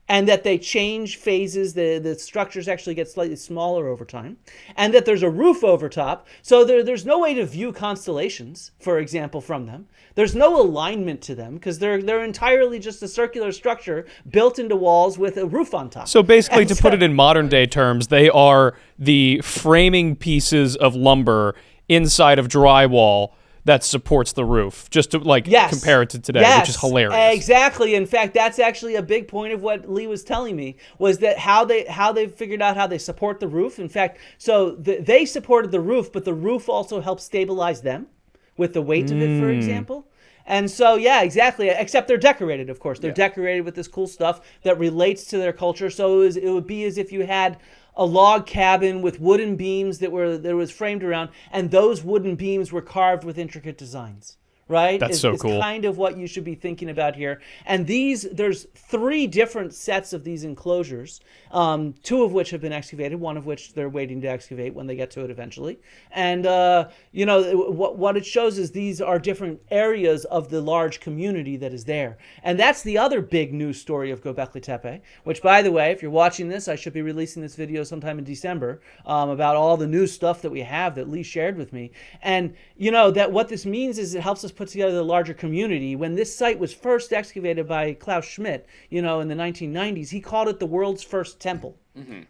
and that they change phases, the structures actually get slightly smaller over time, and that there's a roof over top. So there's no way to view constellations, for example, from them. There's no alignment to them because they're entirely just a circular structure built into walls with a roof on top. So basically, to put it in modern day terms, they are the framing pieces of lumber inside of drywall that supports the roof, just to compare it to today, which is hilarious. Exactly. In fact, that's actually a big point of what Lee was telling me, was that how they figured out how they support the roof. In fact, so they supported the roof, but the roof also helped stabilize them with the weight of it, for example. And so, yeah, exactly. Except they're decorated, of course. They're decorated with this cool stuff that relates to their culture. So it would be as if you had a log cabin with wooden beams that was framed around, and those wooden beams were carved with intricate designs. Right? That's so cool. It's kind of what you should be thinking about here. And there's 3 different sets of these enclosures, 2 of which have been excavated, 1 of which they're waiting to excavate when they get to it eventually. And, what it shows is these are different areas of the large community that is there. And that's the other big news story of Gobekli Tepe, which, by the way, if you're watching this, I should be releasing this video sometime in December about all the new stuff that we have that Lee shared with me. And, that what this means is it helps us put together the larger community. When this site was first excavated by Klaus Schmidt, in the 1990s, he called it the world's first temple,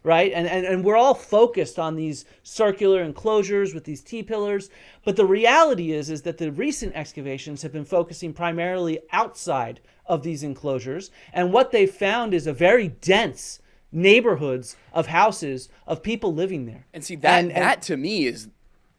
right? And we're all focused on these circular enclosures with these T-pillars, but the reality is that the recent excavations have been focusing primarily outside of these enclosures, and what they've found is a very dense neighborhoods of houses of people living there. And see, that to me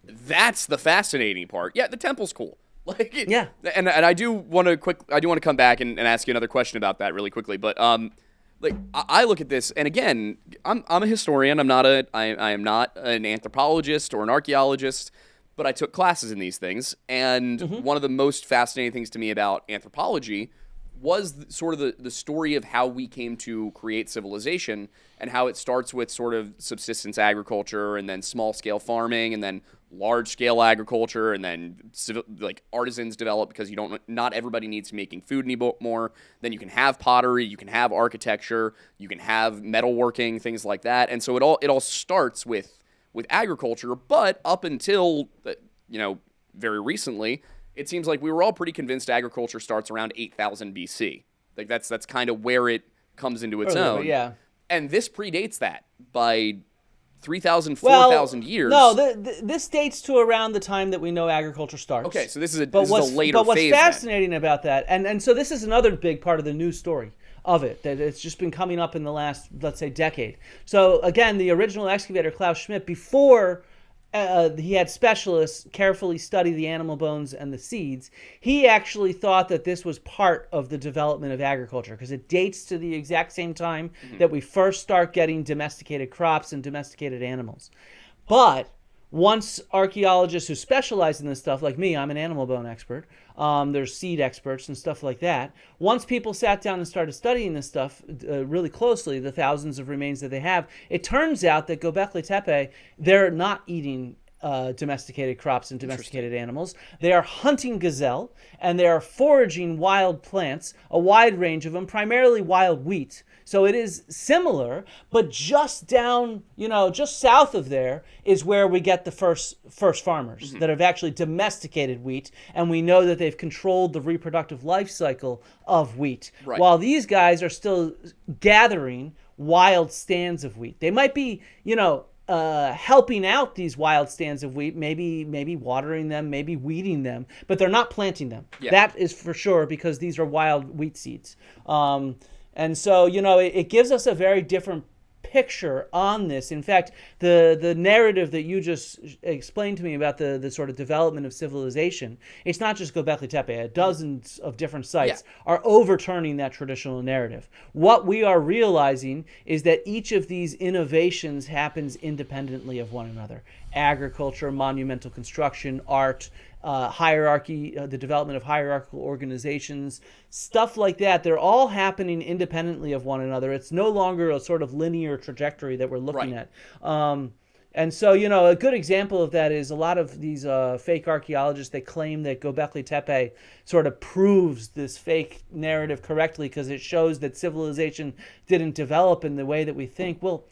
that's the fascinating part. Yeah, the temple's cool. And I do want to come back and ask you another question about that really quickly. But I look at this, and again, I'm a historian. I am not an anthropologist or an archaeologist, but I took classes in these things. And one of the most fascinating things to me about anthropology was sort of the story of how we came to create civilization, and how it starts with sort of subsistence agriculture, and then small scale farming, and then large scale agriculture, and then artisans develop because not everybody needs to be making food anymore. Then you can have pottery, you can have architecture, you can have metalworking, things like that. And so it all starts with agriculture, but up until very recently, it seems like we were all pretty convinced agriculture starts around 8000 BC. That's kind of where it comes into its own. Yeah. And this predates that by 3,000, 4,000 years. No, this dates to around the time that we know agriculture starts. Okay, so this is a later phase. But what's fascinating about that, and so this is another big part of the news story of it, that it's just been coming up in the last, let's say, decade. So again, the original excavator, Klaus Schmidt, before he had specialists carefully study the animal bones and the seeds, he actually thought that this was part of the development of agriculture because it dates to the exact same time that we first start getting domesticated crops and domesticated animals. But once archaeologists who specialize in this stuff, like me, I'm an animal bone expert, there's seed experts and stuff like that. Once people sat down and started studying this stuff really closely, the thousands of remains that they have, it turns out that Gobekli Tepe, they're not eating domesticated crops and domesticated animals. They are hunting gazelle, and they are foraging wild plants, a wide range of them, primarily wild wheat. So it is similar, but just down, just south of there is where we get the first farmers that have actually domesticated wheat, and we know that they've controlled the reproductive life cycle of wheat. Right. While these guys are still gathering wild stands of wheat. They might be, helping out these wild stands of wheat, maybe watering them, maybe weeding them, but they're not planting them. Yeah. That is for sure, because these are wild wheat seeds. And so, it gives us a very different picture on this. In fact, the narrative that you just explained to me about the sort of development of civilization, it's not just Gobekli Tepe. Dozens of different sites are overturning that traditional narrative. What we are realizing is that each of these innovations happens independently of one another. Agriculture, monumental construction, art, hierarchy, the development of hierarchical organizations, stuff like that. They're all happening independently of one another. It's no longer a sort of linear trajectory that we're looking at. And so, a good example of that is a lot of these fake archaeologists, they claim that Gobekli Tepe sort of proves this fake narrative correctly because it shows that civilization didn't develop in the way that we think. Well,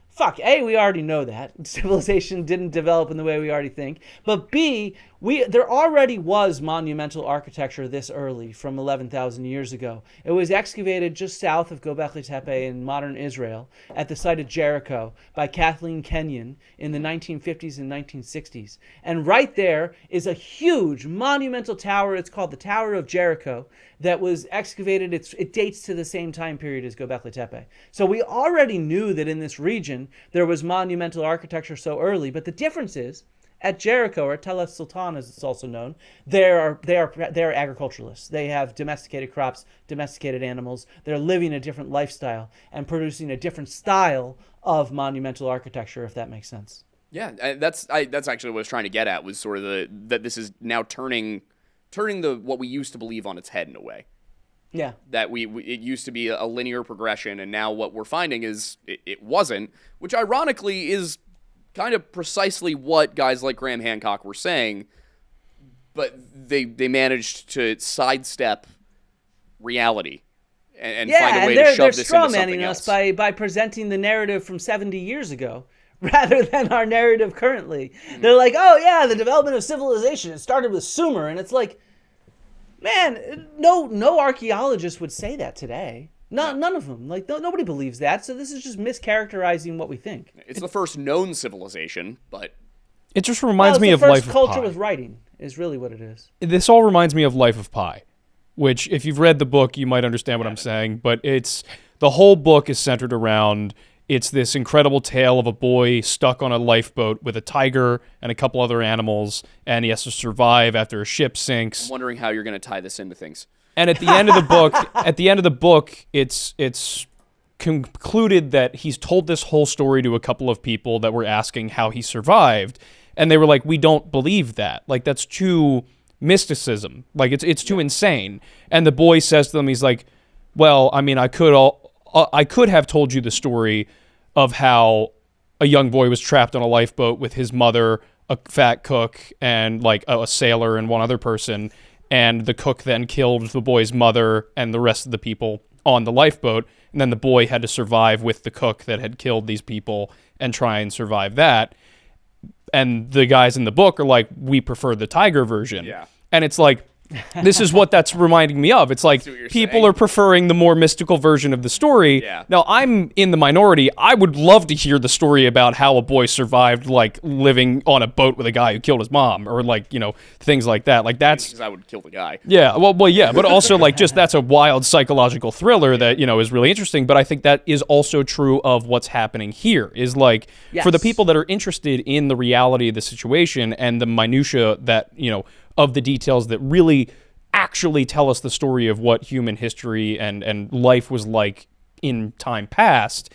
fuck, A, we already know that. Civilization didn't develop in the way we already think. But B, there already was monumental architecture this early from 11,000 years ago. It was excavated just south of Gobekli Tepe in modern Israel at the site of Jericho by Kathleen Kenyon in the 1950s and 1960s. And right there is a huge monumental tower. It's called the Tower of Jericho that was excavated. It dates to the same time period as Gobekli Tepe. So we already knew that in this region there was monumental architecture so early, but the difference is at Jericho, or Tel es Sultan as it's also known, they are agriculturalists. They have domesticated crops, domesticated animals. They're living a different lifestyle and producing a different style of monumental architecture, if that makes sense. Yeah, that's actually what I was trying to get at, was sort of that this is now turning what we used to believe on its head in a way. Yeah. That it used to be a linear progression, and now what we're finding is it wasn't, which ironically is kind of precisely what guys like Graham Hancock were saying, but they managed to sidestep reality and find a way to shove this into something else. They're strawmanning us by presenting the narrative from 70 years ago rather than our narrative currently. Mm-hmm. They're like, oh yeah, the development of civilization, it started with Sumer, and it's like, man, no archaeologist would say that today. None of them. Like, nobody believes that. So this is just mischaracterizing what we think. It's the first known civilization, but it just reminds me of Life of Pi. The first culture with writing is really what it is. This all reminds me of Life of Pi, which, if you've read the book, you might understand what I'm saying. But the whole book is centered around. It's this incredible tale of a boy stuck on a lifeboat with a tiger and a couple other animals, and he has to survive after a ship sinks. I'm wondering how you're going to tie this into things. And at the end of the book, it's concluded that he's told this whole story to a couple of people that were asking how he survived, and they were like, "We don't believe that. Like, that's too mysticism. Like, it's too insane." And the boy says to them, he's like, "Well, I mean, I could have told you the story of how a young boy was trapped on a lifeboat with his mother, a fat cook, and like a sailor and one other person. And the cook then killed the boy's mother and the rest of the people on the lifeboat. And then the boy had to survive with the cook that had killed these people and try and survive that." And the guys in the book are like, "We prefer the tiger version." Yeah. And it's like, this is what that's reminding me of. It's like people are preferring the more mystical version of the story. Yeah. Now, I'm in the minority. I would love to hear the story about how a boy survived, like, living on a boat with a guy who killed his mom, or, like, things like that. Like, that's... Because I would kill the guy. Yeah, well, yeah, but also, like, just that's a wild psychological thriller that, is really interesting. But I think that is also true of what's happening here, is, like, for the people that are interested in the reality of the situation and the minutia that, of the details that really actually tell us the story of what human history and life was like in time past,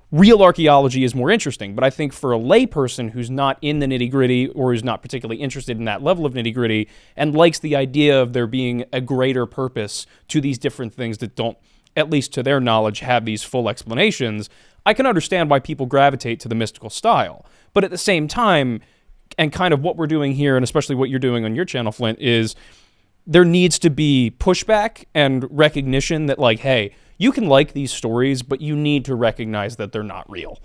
real archaeology is more interesting. But I think for a layperson who's not in the nitty-gritty or who's not particularly interested in that level of nitty-gritty and likes the idea of there being a greater purpose to these different things that don't, at least to their knowledge, have these full explanations, I can understand why people gravitate to the mystical style. But at the same time, and kind of what we're doing here, and especially what you're doing on your channel, Flint, is there needs to be pushback and recognition that, like, hey, you can like these stories, but you need to recognize that they're not real.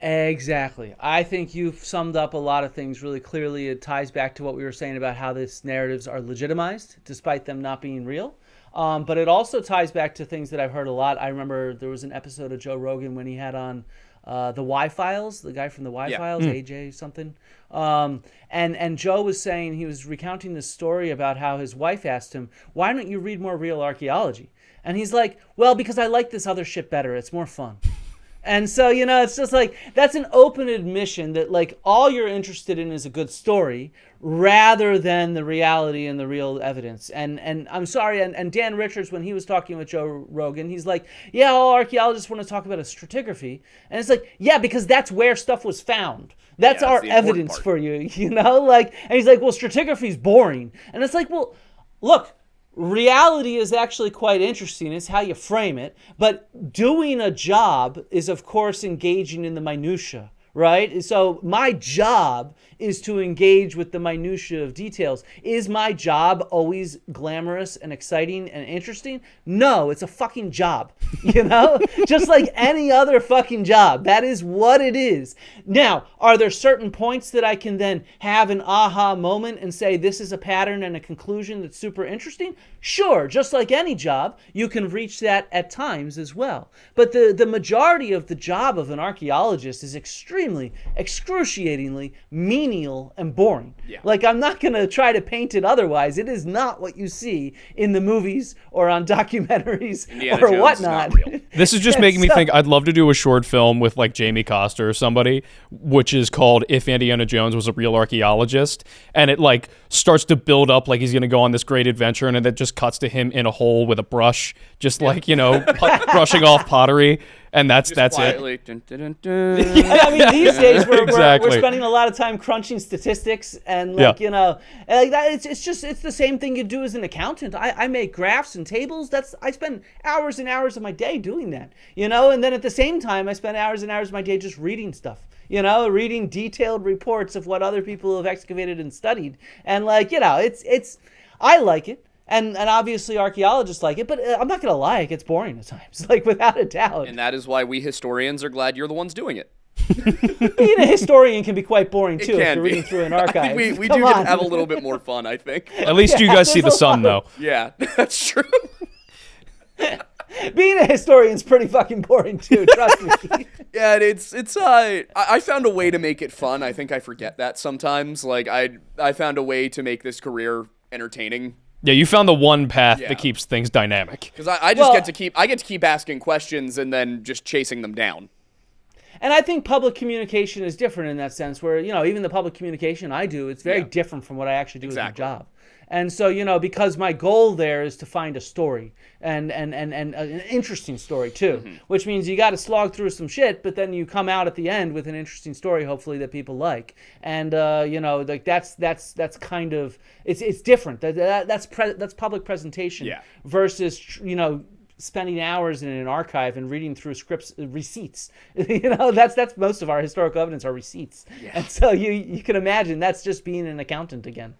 Exactly. I think you've summed up a lot of things really clearly. It ties back to what we were saying about how these narratives are legitimized, despite them not being real. But it also ties back to things that I've heard a lot. I remember there was an episode of Joe Rogan when he had on the Y-Files, the guy from the Y-Files, AJ something. And Joe was saying, he was recounting this story about how his wife asked him, "Why don't you read more real archaeology?" And he's like, "Well, because I like this other shit better. It's more fun." And so, it's just like, that's an open admission that like all you're interested in is a good story rather than the reality and the real evidence. And I'm sorry, and Dan Richards, when he was talking with Joe Rogan, he's like, yeah, all archaeologists want to talk about a stratigraphy. And it's like, yeah, because that's where stuff was found. That's our evidence for you, like, and he's like, well, stratigraphy is boring. And it's like, well, look, reality is actually quite interesting. It's how you frame it. But doing a job is, of course, engaging in the minutia, right? So my job is to engage with the minutia of details. Is my job always glamorous and exciting and interesting? No, it's a fucking job, just like any other fucking job. That is what it is. Now, are there certain points that I can then have an aha moment and say this is a pattern and a conclusion that's super interesting? Sure, just like any job, you can reach that at times as well. But the majority of the job of an archaeologist is extremely, excruciatingly menial and boring. Yeah. Like, I'm not going to try to paint it otherwise. It is not what you see in the movies or on documentaries Indiana or Jones whatnot. is not real. This is just making me think I'd love to do a short film with like Jamie Costa or somebody, which is called If Indiana Jones Was a Real Archaeologist. And it like starts to build up like he's going to go on this great adventure, and then it just cuts to him in a hole with a brush, just like, brushing off pottery. And that's quietly, it. dun, dun, dun, dun. Yeah, I mean, these days we're Exactly. spending a lot of time crunching statistics and like, and like that. It's the same thing you do as an accountant. I make graphs and tables. I spend hours and hours of my day doing that, and then at the same time I spend hours and hours of my day just reading stuff, reading detailed reports of what other people have excavated and studied. And like, it's I like it. And obviously archaeologists like it, but I'm not going to lie, it gets boring at times, like without a doubt. And that is why we historians are glad you're the ones doing it. Being a historian can be quite boring too if you're be. reading through an archive. I think we Come do get on. to have a little bit more fun, I think. At least you guys see the there's a sun, though. Yeah, that's true. Being a historian's pretty fucking boring too, trust me. Yeah, I found a way to make it fun. I think I forget that sometimes. Like I found a way to make this career entertaining. Yeah, you found the one path Yeah. that keeps things dynamic. Because I just get to keep asking questions and then just chasing them down. And I think public communication is different in that sense where, even the public communication I do, it's very different from what I actually do as a job. And so, because my goal there is to find a story and an interesting story too, which means you got to slog through some shit, but then you come out at the end with an interesting story, hopefully that people like. And, like that's kind of, it's different. That's public presentation versus, spending hours in an archive and reading through scripts, receipts. That's most of our historical evidence are receipts. Yeah. And so you can imagine that's just being an accountant again.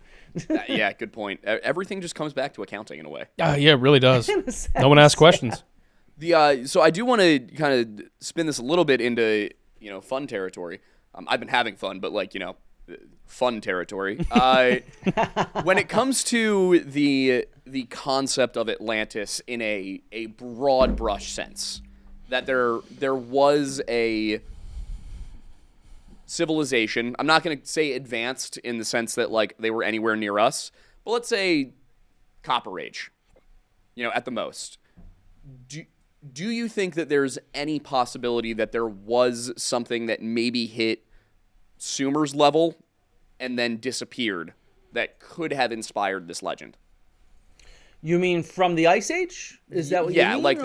Yeah, good point. Everything just comes back to accounting in a way. Yeah, it really does. In a sense, No one asks questions. So I do want to kind of spin this a little bit into fun territory. I've been having fun, but fun territory. When it comes to the concept of Atlantis in a broad brush sense, that there was a civilization. I'm not going to say advanced in the sense that they were anywhere near us, but let's say Copper Age, at the most. Do you think that there's any possibility that there was something that maybe hit Sumer's level and then disappeared that could have inspired this legend? You mean from the Ice Age? Is that what you mean? Yeah, like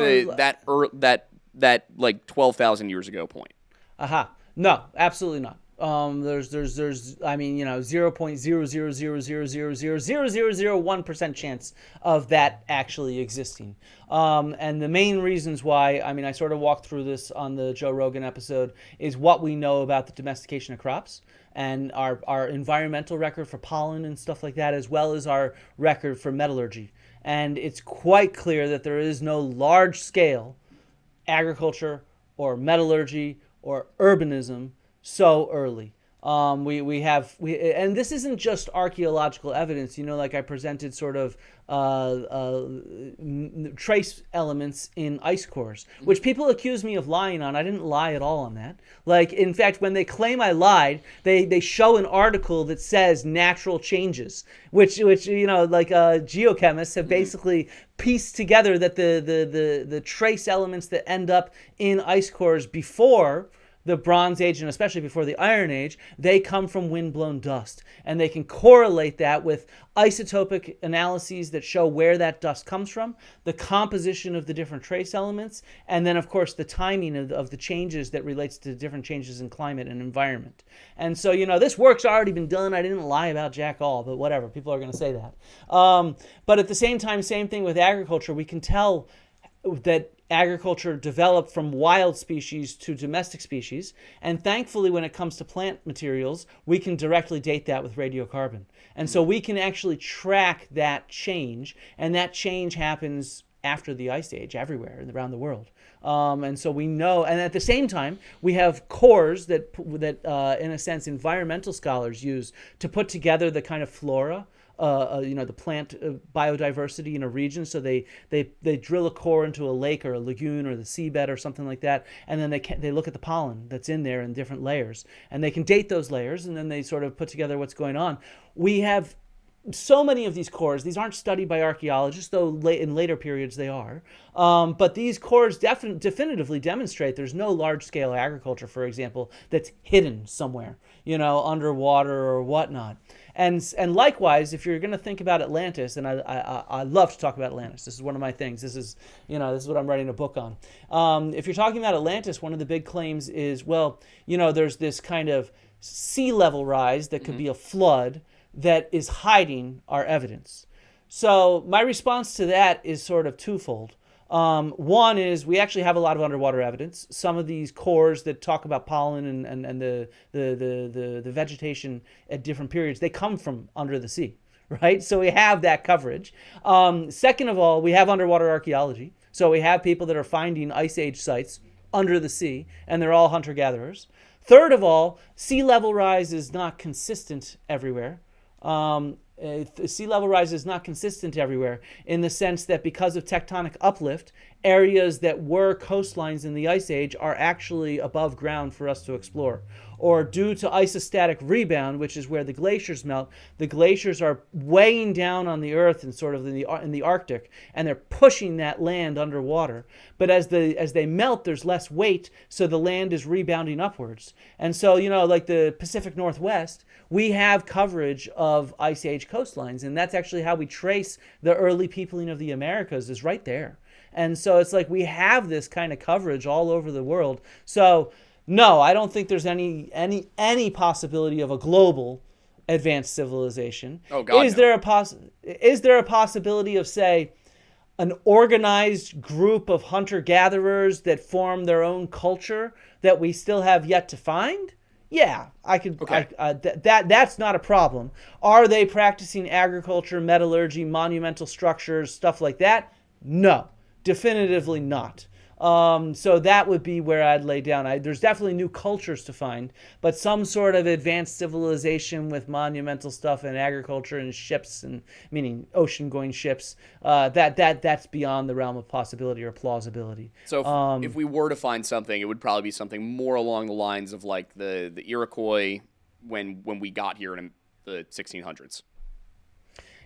that 12,000 years ago point. Aha. No, absolutely not. There's 0.00000000001% chance of that actually existing. And the main reasons why, I sort of walked through this on the Joe Rogan episode, is what we know about the domestication of crops and our environmental record for pollen and stuff like that, as well as our record for metallurgy. And it's quite clear that there is no large-scale agriculture or metallurgy or urbanism so early. And this isn't just archaeological evidence. Like I presented sort of trace elements in ice cores, which people accuse me of lying on. I didn't lie at all on that. Like, in fact, when they claim I lied, they show an article that says natural changes, which geochemists have basically pieced together that the trace elements that end up in ice cores before the Bronze Age, and especially before the Iron Age, they come from wind-blown dust. And they can correlate that with isotopic analyses that show where that dust comes from, the composition of the different trace elements, and then, of course, the timing of the changes that relates to different changes in climate and environment. And so, this work's already been done. I didn't lie about jack all, but whatever. People are going to say that. But at the same time, same thing with agriculture. We can tell that agriculture developed from wild species to domestic species, and thankfully when it comes to plant materials, we can directly date that with radiocarbon. And so we can actually track that change, and that change happens after the Ice Age everywhere around the world. And so we know, and at the same time, we have cores that in a sense, environmental scholars use to put together the kind of flora, the plant biodiversity in a region. So they drill a core into a lake or a lagoon or the seabed or something like that, and then they look at the pollen that's in there in different layers, and they can date those layers, and then they sort of put together what's going on. We have so many of these cores. These aren't studied by archaeologists, though in later periods they are. But these cores definitively demonstrate there's no large-scale agriculture, for example, that's hidden somewhere, underwater or whatnot. And likewise, if you're going to think about Atlantis, and I love to talk about Atlantis. This is one of my things. This is what I'm writing a book on. If you're talking about Atlantis, one of the big claims is, there's this kind of sea level rise that could be a flood that is hiding our evidence. So my response to that is sort of twofold. One is we actually have a lot of underwater evidence. Some of these cores that talk about pollen and the vegetation at different periods, they come from under the sea, right? So we have that coverage. Second of all, we have underwater archaeology. So we have people that are finding Ice Age sites under the sea, and they're all hunter-gatherers. Third of all, sea level rise is not consistent everywhere. Sea level rise is not consistent everywhere in the sense that because of tectonic uplift, areas that were coastlines in the Ice Age are actually above ground for us to explore. Or due to isostatic rebound, which is where the glaciers melt, the glaciers are weighing down on the Earth and sort of in the Arctic, and they're pushing that land underwater. But as they melt, there's less weight, so the land is rebounding upwards. And so, like the Pacific Northwest, we have coverage of Ice Age coastlines, and that's actually how we trace the early peopling of the Americas, is right there. And so it's like we have this kind of coverage all over the world. So no, I don't think there's any possibility of a global advanced civilization. Oh God, is there a possibility of, say, an organized group of hunter-gatherers that form their own culture that we still have yet to find? Yeah, I could. Okay. That's not a problem. Are they practicing agriculture, metallurgy, monumental structures, stuff like that? No, definitively not. So that would be where I'd lay down. There's definitely new cultures to find, but some sort of advanced civilization with monumental stuff and agriculture and ships, and meaning ocean-going ships, that's beyond the realm of possibility or plausibility. So if we were to find something, it would probably be something more along the lines of like the Iroquois when we got here in the 1600s.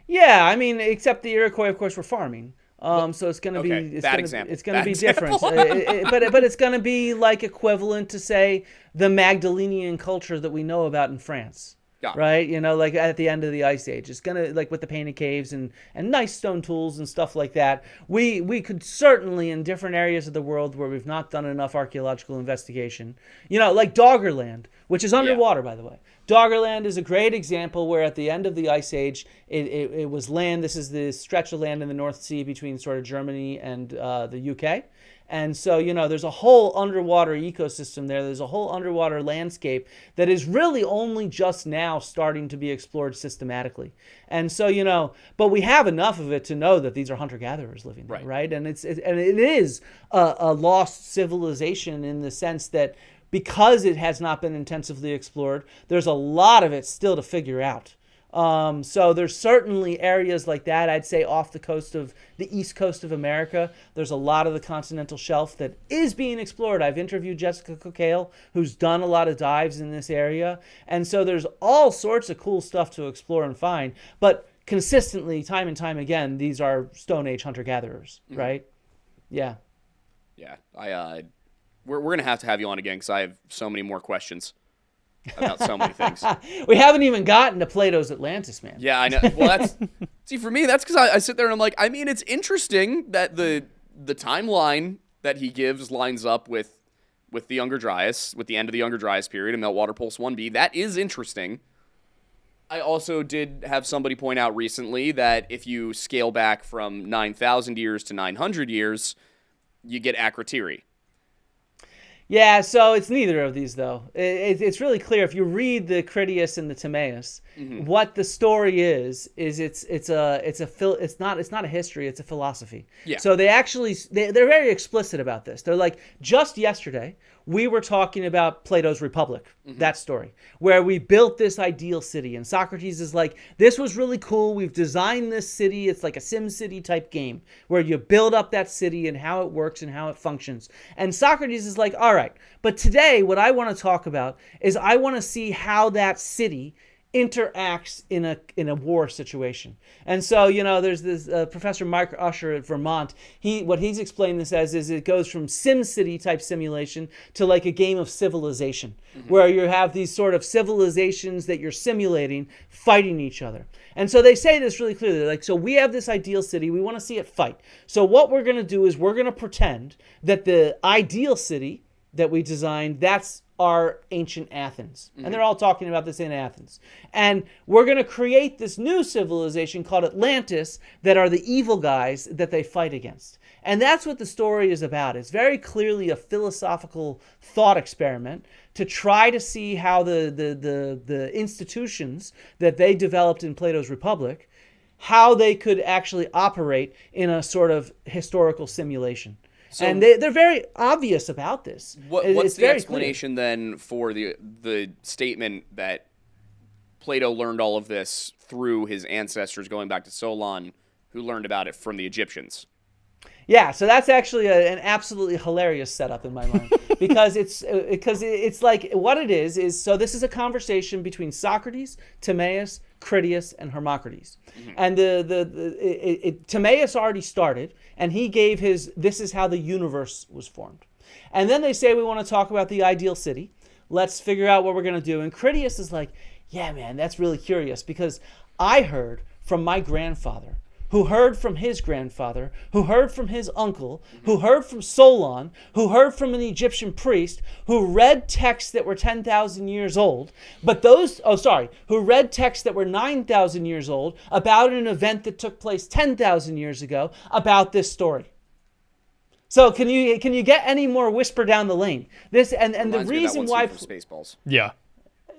Yeah, I mean, except the Iroquois, of course, were farming. So it's going to be it's going to be different, but it's going to be like equivalent to, say, the Magdalenian culture that we know about in France, right? Like at the end of the Ice Age, it's going to, like with the painted caves and nice stone tools and stuff like that. We could certainly, in different areas of the world where we've not done enough archaeological investigation, like Doggerland, which is underwater, by the way. Doggerland is a great example where at the end of the Ice Age, it was land. This is the stretch of land in the North Sea between sort of Germany and the UK. And so, there's a whole underwater ecosystem there. There's a whole underwater landscape that is really only just now starting to be explored systematically. And so, but we have enough of it to know that these are hunter-gatherers living there, right? And it is a lost civilization in the sense that because it has not been intensively explored, there's a lot of it still to figure out. So there's certainly areas like that. I'd say off the east coast of America, there's a lot of the continental shelf that is being explored. I've interviewed Jessica Cookale, who's done a lot of dives in this area. And so there's all sorts of cool stuff to explore and find. But consistently, time and time again, these are Stone Age hunter-gatherers, right? Yeah. Yeah. We're going to have you on again because I have so many more questions about so many things. We haven't even gotten to Plato's Atlantis, man. Yeah, I know. Well, see, for me, that's because I sit there and I'm like, I mean, it's interesting that the timeline that he gives lines up with the Younger Dryas, with the end of the Younger Dryas period and Meltwater Pulse 1b. That is interesting. I also did have somebody point out recently that if you scale back from 9,000 years to 900 years, you get Akrotiri. Yeah, so it's neither of these, though. It's really clear if you read the Critias and the Timaeus, what the story is it's not a history, it's a philosophy. Yeah. So they're very explicit about this. They're like, just yesterday we were talking about Plato's Republic, that story, where we built this ideal city, and Socrates is like, this was really cool. We've designed this city. It's like a Sim City type game where you build up that city and how it works and how it functions. And Socrates is like, all right, but today what I want to talk about is I want to see how that city interacts in a war situation. And so, there's this Professor Mike Usher at Vermont. What he's explained this as is it goes from Sim City type simulation to like a game of civilization, where you have these sort of civilizations that you're simulating fighting each other. And so they say this really clearly. They're like, so we have this ideal city. We want to see it fight. So what we're going to do is we're going to pretend that the ideal city that we designed, that's our ancient Athens. And they're all talking about this in Athens. And we're going to create this new civilization called Atlantis that are the evil guys that they fight against. And that's what the story is about. It's very clearly a philosophical thought experiment to try to see how the institutions that they developed in Plato's Republic, how they could actually operate in a sort of historical simulation. So, and they're very obvious about this. What's the explanation then for the statement that Plato learned all of this through his ancestors going back to Solon, who learned about it from the Egyptians? Yeah, so that's actually an absolutely hilarious setup in my mind because it's like what it is so this is a conversation between Socrates, Timaeus, Critias, and Hermocrates. And Timaeus already started, and he gave this is how the universe was formed. And then they say, we want to talk about the ideal city. Let's figure out what we're going to do. And Critias is like, yeah, man, that's really curious because I heard from my grandfather, who heard from his grandfather, who heard from his uncle, who heard from Solon, who heard from an Egyptian priest, who read texts that were 10,000 years old, who read texts that were 9,000 years old about an event that took place 10,000 years ago about this story. So can you get any more whisper down the lane? This and the reason why Spaceballs. Yeah,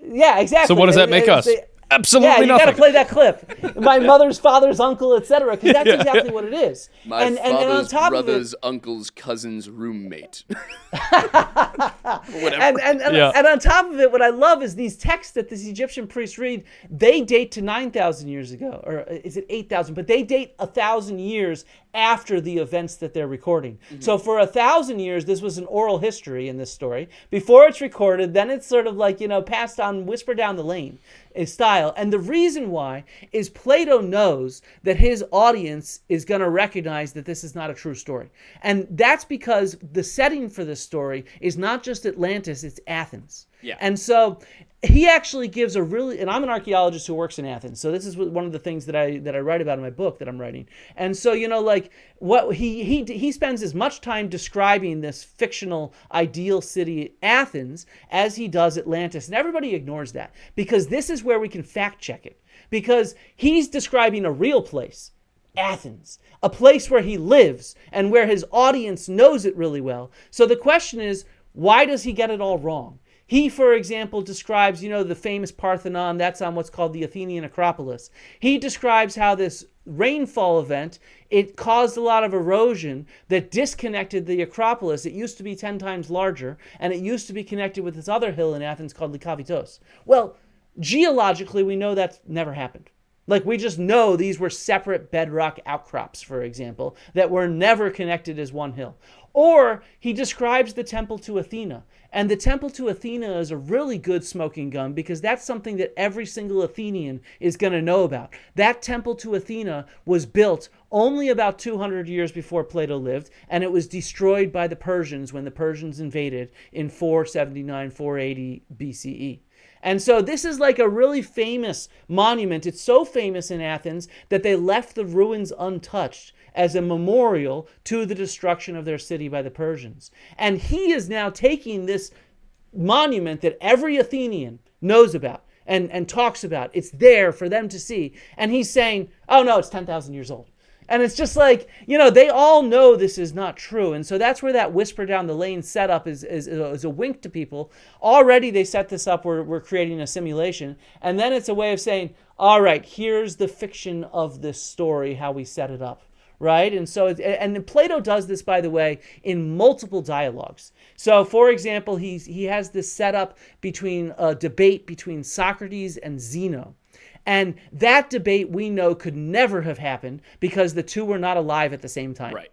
exactly. So what does that make us? Absolutely nothing. Yeah, you got to play that clip. My mother's father's uncle, etc. Because that's exactly what it is. My father's brother's uncle's cousin's roommate. Whatever. And on top of it, what I love is these texts that these Egyptian priests read. They date to 9,000 years ago, or is it 8,000? But they date 1,000 years after the events that they're recording. So for 1,000 years, this was an oral history in this story. Before it's recorded, then it's sort of like passed on, whisper down the lane style. And the reason why is Plato knows that his audience is going to recognize that this is not a true story. And that's because the setting for this story is not just Atlantis, it's Athens. Yeah. And so he actually gives and I'm an archaeologist who works in Athens, so this is one of the things that I write about in my book that I'm writing. And so what he spends as much time describing this fictional ideal city Athens as he does Atlantis, and everybody ignores that because this is where we can fact check it, because he's describing a real place, Athens, a place where he lives and where his audience knows it really well. So the question is, why does he get it all wrong? He, for example, describes, the famous Parthenon. That's on what's called the Athenian Acropolis. He describes how this rainfall event, it caused a lot of erosion that disconnected the Acropolis. It used to be 10 times larger, and it used to be connected with this other hill in Athens called Lykavitos. Well, geologically, we know that's never happened. Like, we just know these were separate bedrock outcrops, for example, that were never connected as one hill. Or he describes the temple to Athena. And the temple to Athena is a really good smoking gun because that's something that every single Athenian is going to know about. That temple to Athena was built only about 200 years before Plato lived, and it was destroyed by the Persians when the Persians invaded in 479, 480 BCE. And so this is like a really famous monument. It's so famous in Athens that they left the ruins untouched as a memorial to the destruction of their city by the Persians. And he is now taking this monument that every Athenian knows about and talks about. It's there for them to see. And he's saying, oh no, it's 10,000 years old. And it's just like, they all know this is not true. And so that's where that whisper down the lane setup is a wink to people. Already they set this up, we're creating a simulation. And then it's a way of saying, all right, here's the fiction of this story, how we set it up. Right? And so, and Plato does this, by the way, in multiple dialogues. So, for example, he has this setup between a debate between Socrates and Zeno. And that debate we know could never have happened because the two were not alive at the same time. Right.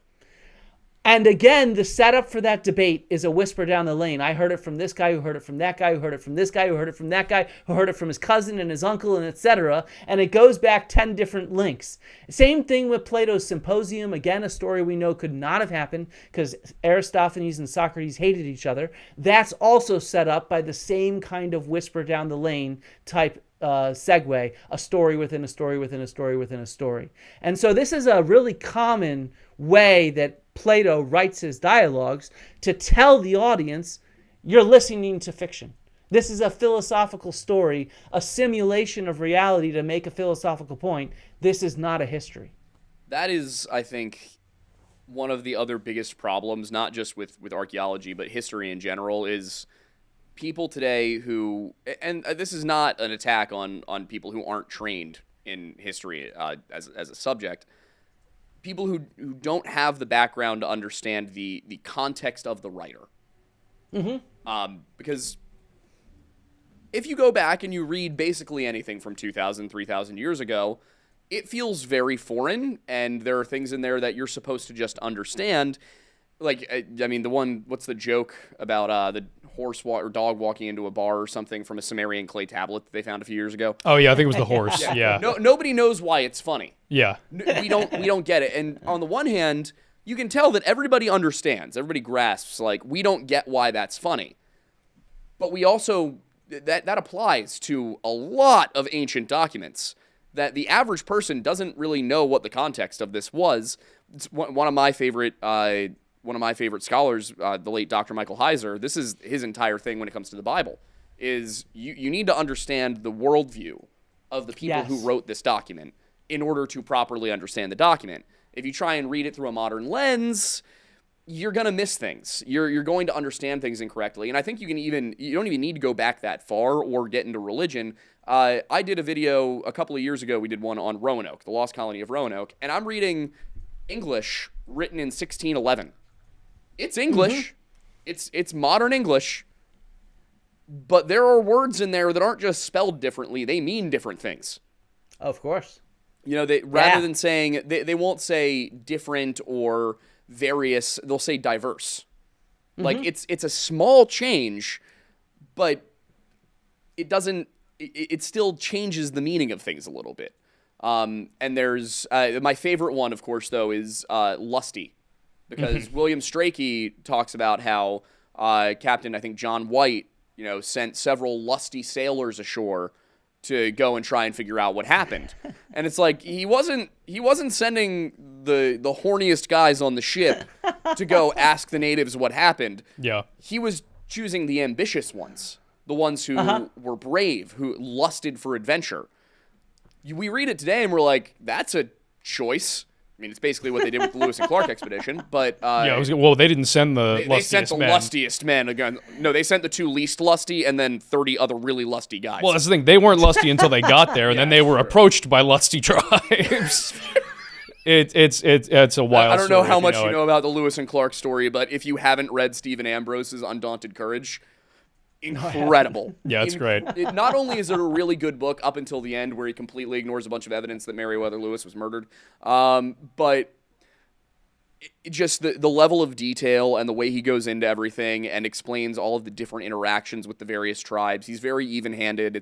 And again, the setup for that debate is a whisper down the lane. I heard it from this guy, who heard it from that guy, who heard it from this guy, who heard it from that guy, who heard it from his cousin and his uncle, and etc. And it goes back 10 different links. Same thing with Plato's Symposium. Again, a story we know could not have happened because Aristophanes and Socrates hated each other. That's also set up by the same kind of whisper down the lane type segue, a story within a story within a story within a story. And so this is a really common way that Plato writes his dialogues to tell the audience, you're listening to fiction. This is a philosophical story, a simulation of reality to make a philosophical point. This is not a history. That is, I think, one of the other biggest problems, not just with archaeology, but history in general, is people today who, and this is not an attack on people who aren't trained in history as a subject, people who don't have the background to understand the context of the writer. Mm-hmm. Because if you go back and you read basically anything from 2,000, 3,000 years ago, it feels very foreign, and there are things in there that you're supposed to just understand. Like, I mean, what's the joke about the horse or dog walking into a bar or something from a Sumerian clay tablet that they found a few years ago? Oh yeah, I think it was the horse. Yeah. No, nobody knows why it's funny. Yeah. We don't get it. And on the one hand, you can tell that everybody understands, everybody grasps, like, we don't get why that's funny. But we also, that applies to a lot of ancient documents, that the average person doesn't really know what the context of this was. It's one of my favorite scholars, the late Dr. Michael Heiser, this is his entire thing when it comes to the Bible, is you need to understand the worldview of the people who wrote this document in order to properly understand the document. If you try and read it through a modern lens, you're going to miss things. You're going to understand things incorrectly. And I think you don't even need to go back that far or get into religion. I did a video a couple of years ago. We did one on Roanoke, the lost colony of Roanoke, and I'm reading English written in 1611. It's English. Mm-hmm. It's modern English. But there are words in there that aren't just spelled differently. They mean different things. Of course. Rather than saying, they won't say different or various, they'll say diverse. Mm-hmm. Like, it's a small change, but it still changes the meaning of things a little bit. And there's, my favorite one, of course, though, is lusty. Because William Strachey talks about how Captain, I think, John White, sent several lusty sailors ashore to go and try and figure out what happened. And it's like, he wasn't sending the horniest guys on the ship to go ask the natives what happened. Yeah. He was choosing the ambitious ones, the ones who were brave, who lusted for adventure. We read it today and we're like, that's a choice. I mean, it's basically what they did with the Lewis and Clark expedition, but... they didn't send the lustiest men. They sent the lustiest men. Again, no, they sent the two least lusty and then 30 other really lusty guys. Well, that's the thing. They weren't lusty until they got there, and then they were approached by lusty tribes. It's a wild. I don't know story how if much know you it. know about the Lewis and Clark story, but if you haven't read Stephen Ambrose's Undaunted Courage, incredible. Yeah, it's great. Not only is it a really good book up until the end where he completely ignores a bunch of evidence that Meriwether Lewis was murdered, but just the level of detail and the way he goes into everything and explains all of the different interactions with the various tribes. He's very even-handed.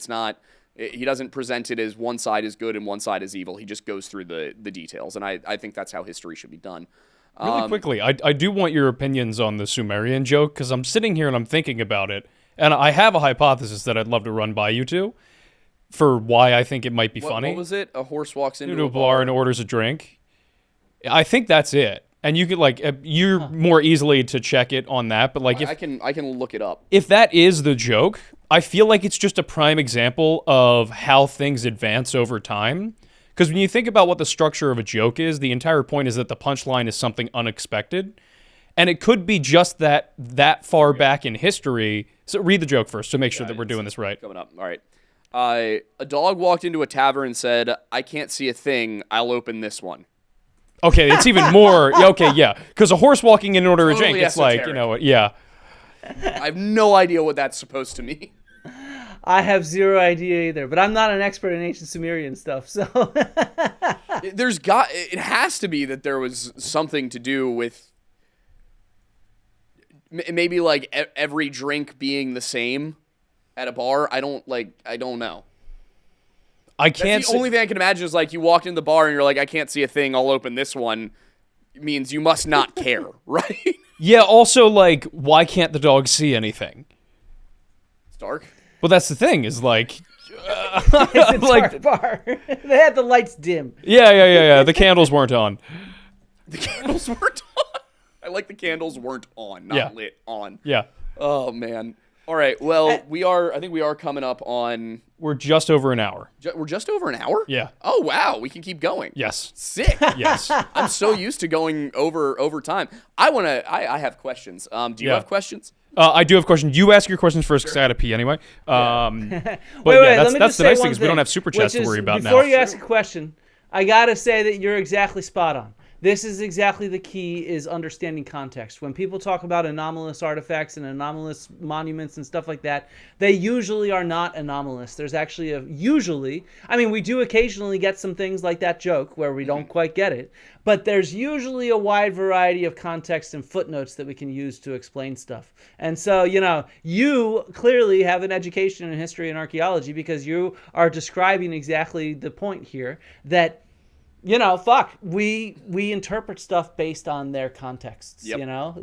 He doesn't present it as one side is good and one side is evil. He just goes through the details, and I think that's how history should be done. Really quickly, I do want your opinions on the Sumerian joke, because I'm sitting here and I'm thinking about it, and I have a hypothesis that I'd love to run by you two for why I think it might be funny. What was it? A horse walks into a bar and orders a drink. I think that's it. And you could you're more easily to check it on that, but if I can look it up. If that is the joke, I feel like it's just a prime example of how things advance over time. Because when you think about what the structure of a joke is, the entire point is that the punchline is something unexpected. And it could be just that far back in history. So read the joke first to make sure that we're doing this right. Coming up. All right. A dog walked into a tavern and said, "I can't see a thing. I'll open this one." Okay, it's even more. Okay, yeah. Because a horse walking in order of a drink, it's esoteric. yeah. I have no idea what that's supposed to mean. I have zero idea either, but I'm not an expert in ancient Sumerian stuff, so. It has to be that there was something to do with maybe every drink being the same at a bar. I don't know. I can't. The only thing I can imagine is you walked in the bar and you're like, "I can't see a thing. I'll open this one." It means you must not care, right? Yeah. Also, why can't the dog see anything? It's dark. Well, that's the thing. Is it's a dark bar. They had the lights dim. Yeah. The candles weren't on. The candles weren't on. I like the candles weren't on, not lit on. Yeah. Oh man. All right. Well, I think we are coming up on. We're just over an hour. We're just over an hour? Yeah. Oh, wow. We can keep going. Yes. Sick. Yes. I'm so used to going over time. I have questions. Do you have questions? I do have questions. You ask your questions first because I had to pee anyway. But wait, that's the nice thing is we don't have super chats to worry about now. Before you ask a question, I got to say that you're exactly spot on. This is exactly the key, is understanding context. When people talk about anomalous artifacts and anomalous monuments and stuff like that, they usually are not anomalous. There's actually we do occasionally get some things like that joke where we don't quite get it, but there's usually a wide variety of context and footnotes that we can use to explain stuff. And so, you clearly have an education in history and archaeology because you are describing exactly the point here that we interpret stuff based on their contexts,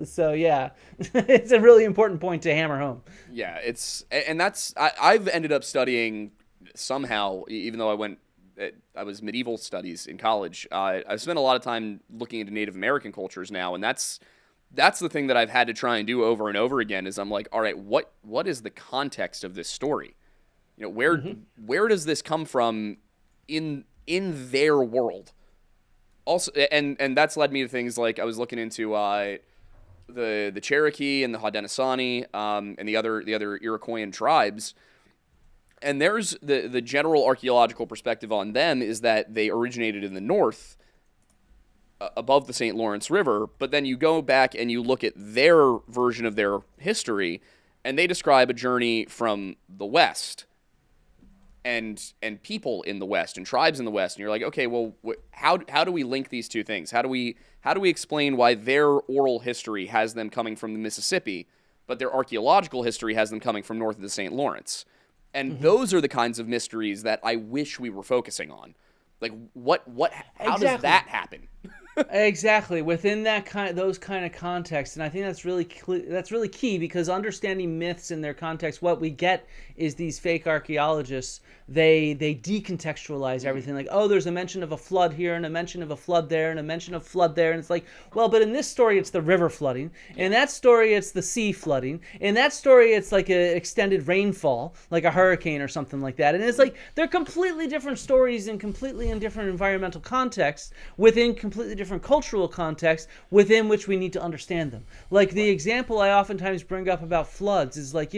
So, yeah, it's a really important point to hammer home. Yeah, I've ended up studying somehow, even though I was medieval studies in college. I've spent a lot of time looking into Native American cultures now, and that's the thing that I've had to try and do over and over again is I'm like, all right, what is the context of this story? Where does this come from in their world? Also, and that's led me to things like I was looking into the Cherokee and the Haudenosaunee and the other Iroquoian tribes, and there's the general archaeological perspective on them is that they originated in the north above the St. Lawrence River, but then you go back and you look at their version of their history, and they describe a journey from the west. And people in the West and tribes in the West, and you're like, okay, well, how do we link these two things? How do we explain why their oral history has them coming from the Mississippi, but their archaeological history has them coming from north of the St. Lawrence? And those are the kinds of mysteries that I wish we were focusing on. How does that happen? Exactly, within those kind of contexts, and I think that's really key because understanding myths in their context, what we get is these fake archaeologists. They decontextualize everything. Like, oh, there's a mention of a flood here, and a mention of a flood there, and a mention of flood there, and it's like, well, but in this story it's the river flooding. In that story it's the sea flooding. In that story it's like an extended rainfall, like a hurricane or something like that. And it's like they're completely different stories and completely in different environmental contexts within completely different cultural context within which we need to understand them. Like the example I oftentimes bring up about floods is like,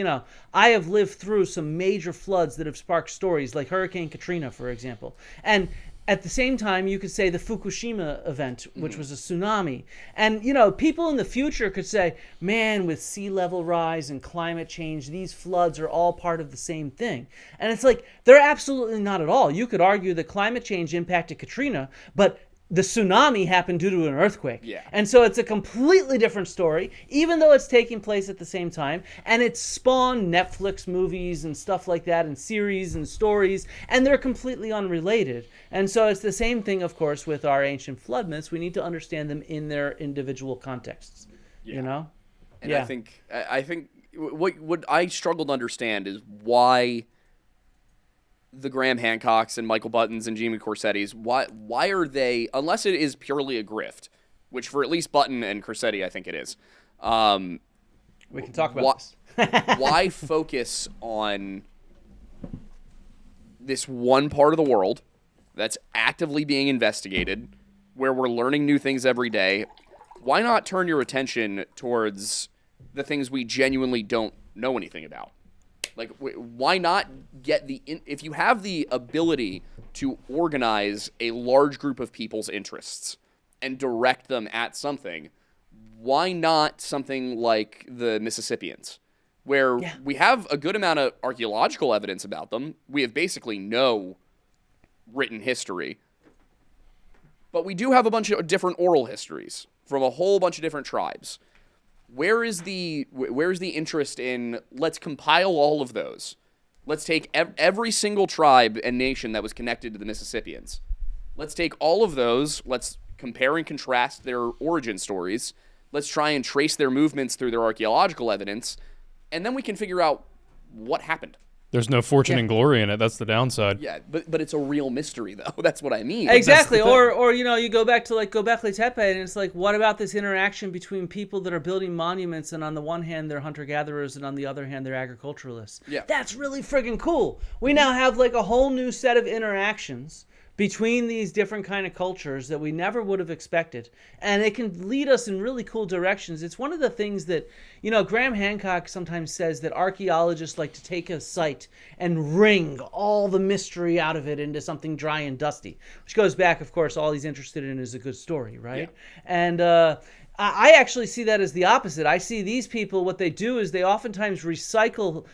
I have lived through some major floods that have sparked stories like Hurricane Katrina, for example. And At the same time, you could say the Fukushima event, which was a tsunami. And, people in the future could say, man, with sea level rise and climate change, these floods are all part of the same thing. And it's like, they're absolutely not at all. You could argue that climate change impacted Katrina, but the tsunami happened due to an earthquake. Yeah. And so it's a completely different story, even though it's taking place at the same time. And it's spawned Netflix movies and stuff like that, and series and stories, and they're completely unrelated. And so it's the same thing, of course, with our ancient flood myths. We need to understand them in their individual contexts. And I think what I struggle to understand is why the Graham Hancocks and Michael Buttons and Jimmy Corsettis, why are they, unless it is purely a grift, which for at least Button and Corsetti, I think it is. We can talk about this. Why focus on this one part of the world that's actively being investigated, where we're learning new things every day? Why not turn your attention towards the things we genuinely don't know anything about? Like, why not get if you have the ability to organize a large group of people's interests and direct them at something, why not something like the Mississippians, where we have a good amount of archaeological evidence about them? We have basically no written history, but we do have a bunch of different oral histories from a whole bunch of different tribes. Where's the interest in, let's compile all of those? Let's take every single tribe and nation that was connected to the Mississippians. Let's take all of those. Let's compare and contrast their origin stories. Let's try and trace their movements through their archaeological evidence. And then we can figure out what happened. There's no fortune and glory in it. That's the downside. Yeah, but it's a real mystery, though. That's what I mean. Exactly. Or you go back to like Gobekli Tepe, and it's like, what about this interaction between people that are building monuments, and on the one hand they're hunter-gatherers, and on the other hand they're agriculturalists? Yeah. That's really friggin' cool. We now have like a whole new set of interactions between these different kind of cultures that we never would have expected. And it can lead us in really cool directions. It's one of the things that, Graham Hancock sometimes says that archaeologists like to take a site and wring all the mystery out of it into something dry and dusty, which goes back, of course, all he's interested in is a good story, right? Yeah. And I actually see that as the opposite. I see these people, what they do is they oftentimes recycle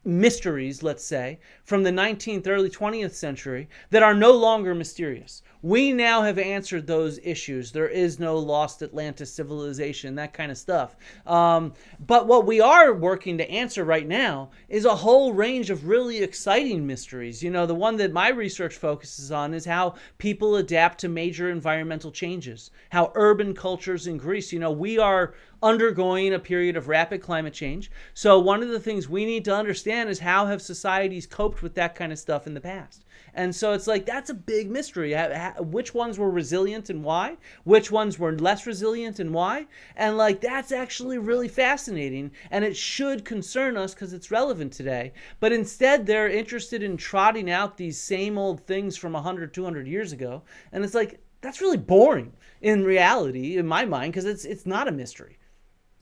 mysteries, let's say, from the 19th, early 20th century that are no longer mysterious. We now have answered those issues. There is no lost Atlantis civilization, that kind of stuff. But what we are working to answer right now is a whole range of really exciting mysteries. The one that my research focuses on is how people adapt to major environmental changes, how urban cultures in Greece, we are undergoing a period of rapid climate change. So one of the things we need to understand is how have societies coped with that kind of stuff in the past. And so it's like, that's a big mystery. Which ones were resilient and why? Which ones were less resilient and why? And like, that's actually really fascinating. And it should concern us because it's relevant today. But instead, they're interested in trotting out these same old things from 100, 200 years ago. And it's like, that's really boring in reality, in my mind, because it's not a mystery.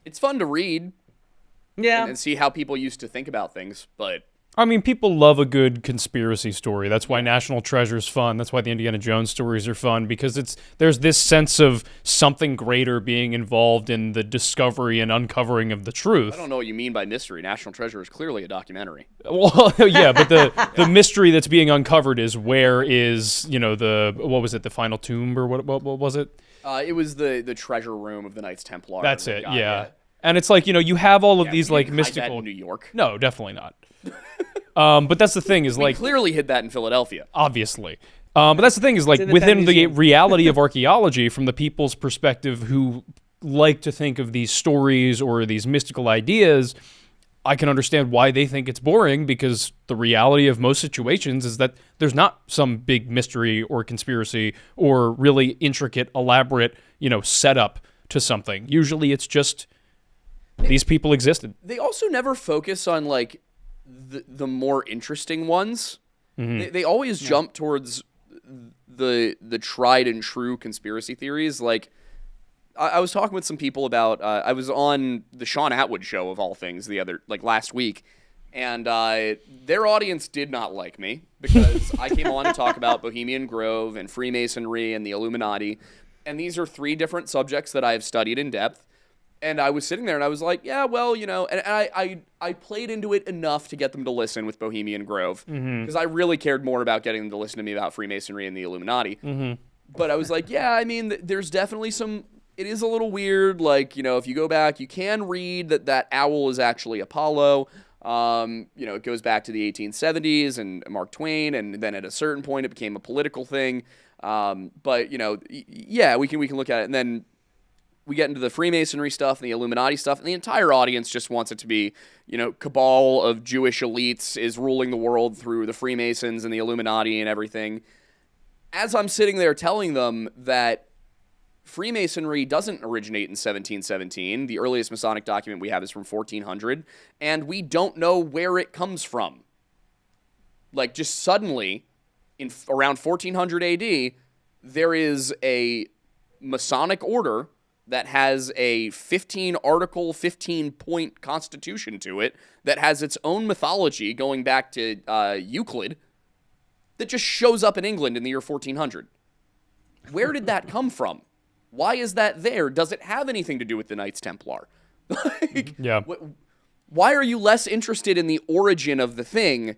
It's fun to read. Yeah. And see how people used to think about things, but I mean, people love a good conspiracy story. That's why National Treasure's fun. That's why the Indiana Jones stories are fun, because there's this sense of something greater being involved in the discovery and uncovering of the truth. I don't know what you mean by mystery. National Treasure is clearly a documentary. Well, yeah, but the mystery that's being uncovered is where is, what was it, the final tomb, or what was it? It was the treasure room of the Knights Templar. That's it, yeah. And it's like, you have all of these like mystical. Hide that in New York. No, definitely not. But that's the thing is we like clearly hid that in Philadelphia. Obviously. But that's the thing is like within the reality of archaeology, from the people's perspective who like to think of these stories or these mystical ideas, I can understand why they think it's boring, because the reality of most situations is that there's not some big mystery or conspiracy or really intricate, elaborate, setup to something. Usually it's just these people existed. They also never focus on like the more interesting ones. Mm-hmm. They always jump towards the tried and true conspiracy theories. Like I was talking with some people about. I was on the Sean Atwood show of all things last week, And their audience did not like me because I came on to talk about Bohemian Grove and Freemasonry and the Illuminati. And these are 3 different subjects that I've studied in depth. And I was sitting there and I was like, yeah, well, and I played into it enough to get them to listen with Bohemian Grove because I really cared more about getting them to listen to me about Freemasonry and the Illuminati. But I was like, yeah, I mean, there's definitely it is a little weird. Like, if you go back, you can read that owl is actually Apollo. It goes back to the 1870s and Mark Twain. And then at a certain point, it became a political thing. But, yeah, we can look at it. And then we get into the Freemasonry stuff and the Illuminati stuff, and the entire audience just wants it to be, cabal of Jewish elites is ruling the world through the Freemasons and the Illuminati and everything. As I'm sitting there telling them that Freemasonry doesn't originate in 1717, the earliest Masonic document we have is from 1400, and we don't know where it comes from. Like, just suddenly, around 1400 AD, there is a Masonic order that has a 15-article, 15-point constitution to it that has its own mythology going back to Euclid that just shows up in England in the year 1400. Where did that come from? Why is that there? Does it have anything to do with the Knights Templar? Yeah. Why are you less interested in the origin of the thing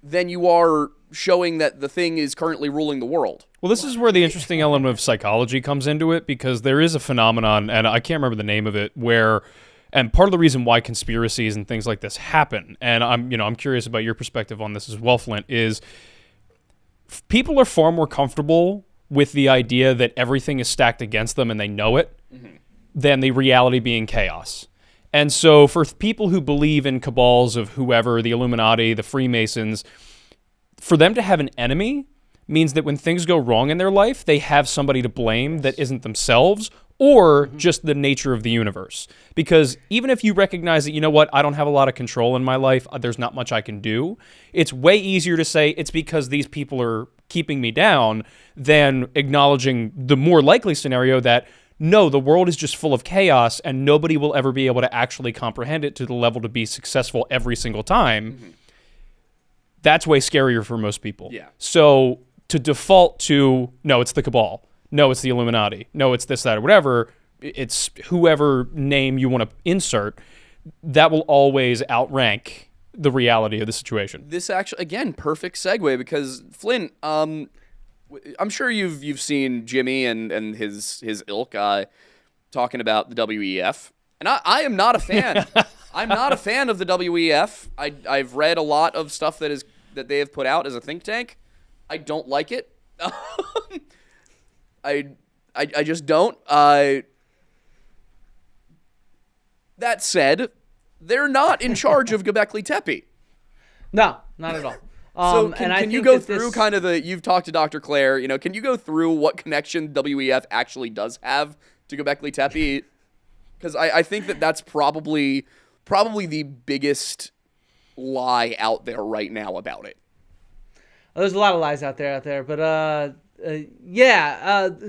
than you are showing that the thing is currently ruling the world? Well, this is where the interesting element of psychology comes into it, because there is a phenomenon, and I can't remember the name of it, and part of the reason why conspiracies and things like this happen, and I'm curious about your perspective on this as well, Flint, is people are far more comfortable with the idea that everything is stacked against them and they know it, than the reality being chaos. And so for people who believe in cabals of whoever, the Illuminati, the Freemasons, for them to have an enemy means that when things go wrong in their life, they have somebody to blame that isn't themselves or just the nature of the universe. Because even if you recognize that, I don't have a lot of control in my life, there's not much I can do, it's way easier to say it's because these people are keeping me down than acknowledging the more likely scenario that, no, the world is just full of chaos and nobody will ever be able to actually comprehend it to the level to be successful every single time. That's way scarier for most people. Yeah. So to default to, no, it's the cabal. No, it's the Illuminati. No, it's this, that, or whatever. It's whoever name you want to insert. That will always outrank the reality of the situation. This actually, again, perfect segue because Flynn, I'm sure you've seen Jimmy and his ilk talking about the WEF, and I am not a fan. I'm not a fan of the WEF. I've read a lot of stuff that they have put out as a think tank. I don't like it. I just don't. That said, they're not in charge of Gobekli Tepe. No, not at all. So can you go through kind of you've talked to Dr. Claire, can you go through what connection WEF actually does have to Gobekli Tepe? Because I think that's probably the biggest lie out there right now about it. There's a lot of lies out there, but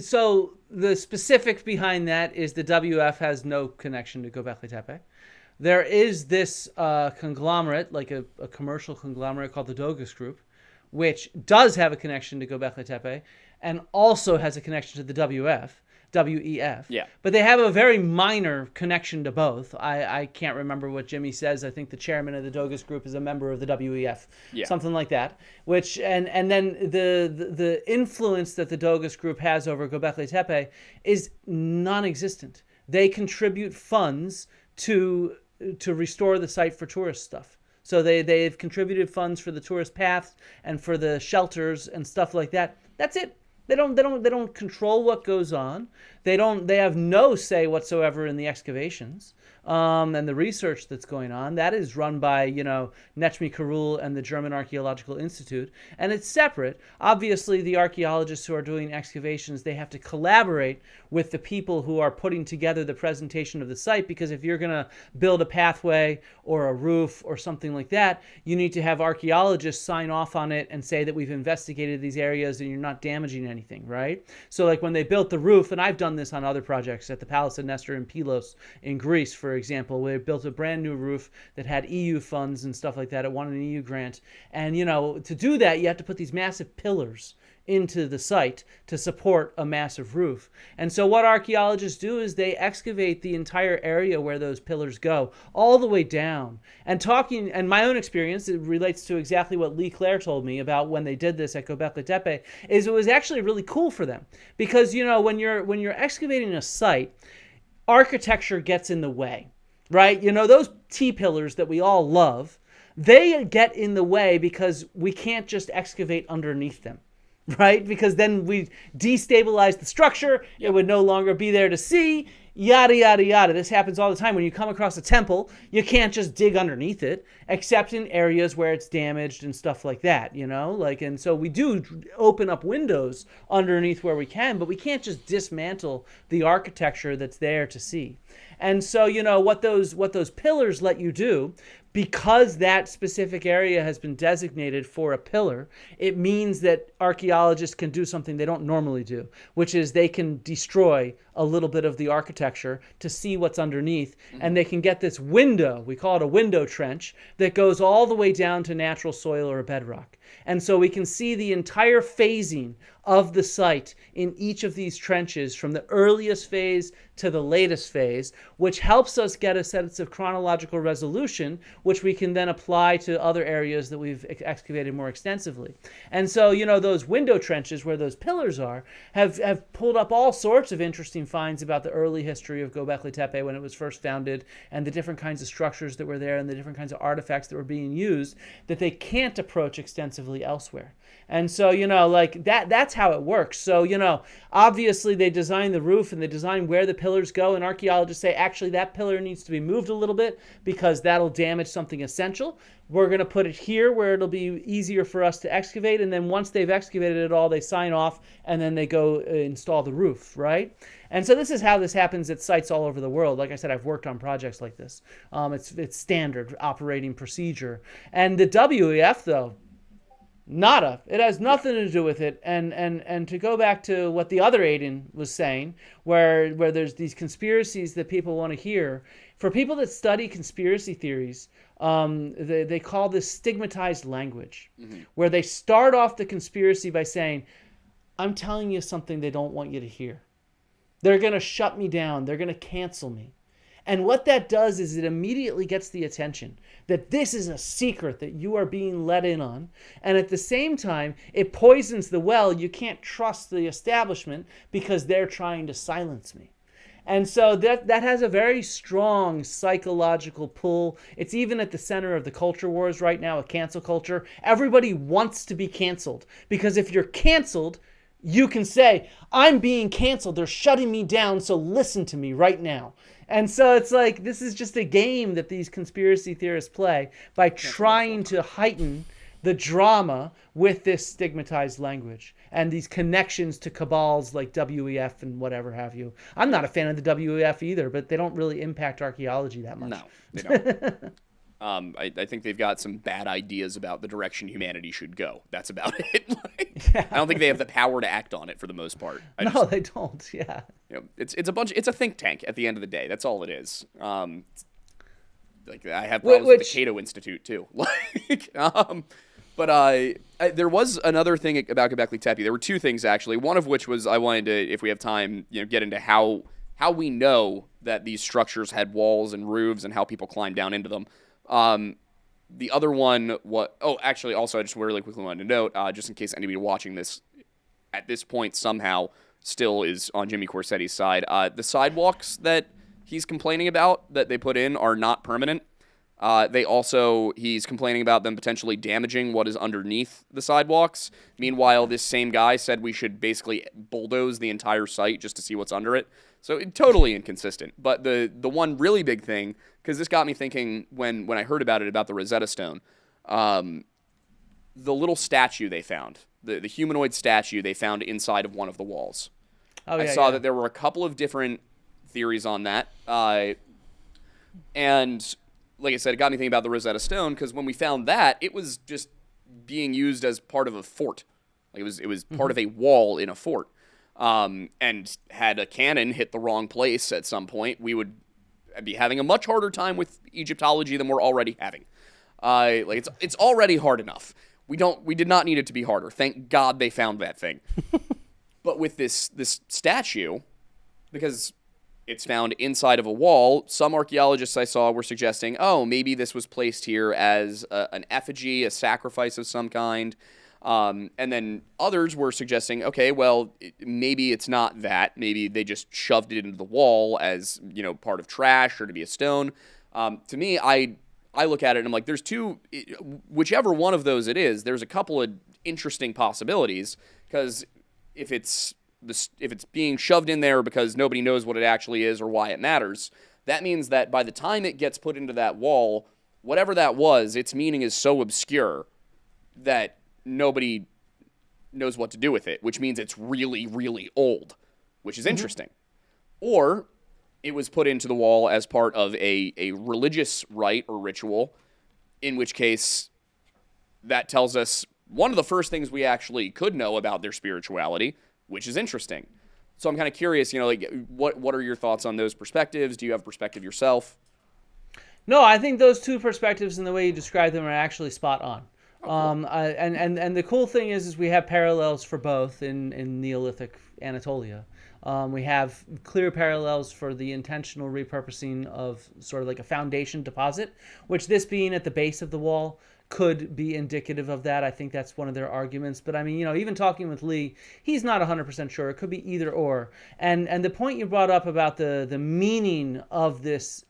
so the specific behind that is the WF has no connection to Gobekli Tepe. There is this conglomerate, like a commercial conglomerate called the Dogus Group, which does have a connection to Gobekli Tepe and also has a connection to the WEF. Yeah. But they have a very minor connection to both. I can't remember what Jimmy says. I think the chairman of the Dogus Group is a member of the WEF. Yeah. Something like that. Which and then the influence that the Dogus Group has over Gobekli Tepe is non-existent. They contribute funds to restore the site for tourist stuff. So they've contributed funds for the tourist paths and for the shelters and stuff like that. That's it. They don't control what goes on. They have no say whatsoever in the excavations and the research that's going on. That is run by Nechmi Karul and the German Archaeological Institute, and it's separate. Obviously, the archaeologists who are doing excavations, they have to collaborate with the people who are putting together the presentation of the site, because if you're going to build a pathway or a roof or something like that, you need to have archaeologists sign off on it and say that we've investigated these areas and you're not damaging anything, right? So like when they built the roof, and I've done done this on other projects at the Palace of Nestor in Pylos in Greece, for example. We built a brand new roof that had EU funds and stuff like that. It won an EU grant. And, to do that, you have to put these massive pillars into the site to support a massive roof. And so what archaeologists do is they excavate the entire area where those pillars go all the way down. And my own experience, it relates to exactly what Lee Clare told me about when they did this at Gobekli Tepe, is it was actually really cool for them because when you're excavating a site, architecture gets in the way, right? Those T-pillars that we all love, they get in the way because we can't just excavate underneath them. Right? Because then we destabilize the structure. Yep. It would no longer be there to see. Yada, yada, yada. This happens all the time. When you come across a temple, you can't just dig underneath it, except in areas where it's damaged and stuff like that, and so we do open up windows underneath where we can, but we can't just dismantle the architecture that's there to see. And so, what those pillars let you do, because that specific area has been designated for a pillar, it means that archaeologists can do something they don't normally do, which is they can destroy a little bit of the architecture to see what's underneath, and they can get this window, we call it a window trench, that goes all the way down to natural soil or bedrock. And so we can see the entire phasing of the site in each of these trenches from the earliest phase to the latest phase, which helps us get a sense of chronological resolution, which we can then apply to other areas that we've excavated more extensively. And so, those window trenches where those pillars are have pulled up all sorts of interesting finds about the early history of Gobekli Tepe when it was first founded, and the different kinds of structures that were there and the different kinds of artifacts that were being used that they can't approach extensively elsewhere. And so, that's how it works. So, obviously they design the roof and they design where the pillars go, and archaeologists say, actually, that pillar needs to be moved a little bit because that'll damage something essential. We're going to put it here where it'll be easier for us to excavate. And then once they've excavated it all, they sign off and then they go install the roof, right? And so this is how this happens at sites all over the world. Like I said, I've worked on projects like this. It's standard operating procedure. And the WEF, though, nada. It has nothing to do with it. And to go back to what the other Aiden was saying, where there's these conspiracies that people want to hear, for people that study conspiracy theories, they call this stigmatized language, where they start off the conspiracy by saying, I'm telling you something they don't want you to hear. They're going to shut me down. They're going to cancel me. And what that does is it immediately gets the attention that this is a secret that you are being let in on. And at the same time, it poisons the well. You can't trust the establishment because they're trying to silence me. And so that has a very strong psychological pull. It's even at the center of the culture wars right now, a cancel culture. Everybody wants to be canceled because if you're canceled, you can say, I'm being canceled. They're shutting me down, so listen to me right now. And so it's like, this is just a game that these conspiracy theorists play by trying to heighten the drama with this stigmatized language and these connections to cabals like WEF and whatever have you. I'm not a fan of the WEF either, but they don't really impact archaeology that much. No, they don't. I think they've got some bad ideas about the direction humanity should go. That's about it. I don't think they have the power to act on it for the most part. They don't. Yeah. It's a think tank at the end of the day. That's all it is. I have problems with the Cato Institute too. But there was another thing about Gobekli Tepe. There were two things actually. One of which was I wanted to, if we have time, get into how we know that these structures had walls and roofs and how people climbed down into them. The other one, also I just really quickly wanted to note, just in case anybody watching this at this point somehow still is on Jimmy Corsetti's side, the sidewalks that he's complaining about that they put in are not permanent. He's complaining about them potentially damaging what is underneath the sidewalks. Meanwhile, this same guy said we should basically bulldoze the entire site just to see what's under it. So totally inconsistent. But the one really big thing, because this got me thinking when I heard about it, about the Rosetta Stone, the little statue they found, the humanoid statue they found inside of one of the walls. I saw that there were a couple of different theories on that. And like I said, it got me thinking about the Rosetta Stone, because when we found that, it was just being used as part of a fort. Like it was part of a wall in a fort. And had a cannon hit the wrong place at some point, we would be having a much harder time with Egyptology than we're already having. It's already hard enough. We did not need it to be harder. Thank God they found that thing. But with this statue, because it's found inside of a wall, some archaeologists I saw were suggesting, oh, maybe this was placed here as an effigy, a sacrifice of some kind. And then others were suggesting, okay, well, maybe it's not that. Maybe they just shoved it into the wall as, part of trash or to be a stone. To me, I look at it and I'm like, there's whichever one of those it is, there's a couple of interesting possibilities, because if it's being shoved in there because nobody knows what it actually is or why it matters, that means that by the time it gets put into that wall, whatever that was, its meaning is so obscure that nobody knows what to do with it, which means it's really, really old, which is interesting. Or it was put into the wall as part of a religious rite or ritual, in which case that tells us one of the first things we actually could know about their spirituality, which is interesting. So I'm kind of curious, what are your thoughts on those perspectives? Do you have a perspective yourself? No, I think those two perspectives and the way you describe them are actually spot on. Cool. And the cool thing is we have parallels for both in Neolithic Anatolia. We have clear parallels for the intentional repurposing of sort of like a foundation deposit, which this being at the base of the wall could be indicative of that. I think that's one of their arguments. But I mean, even talking with Lee, he's not 100% sure. It could be either or. And the point you brought up about the meaning of this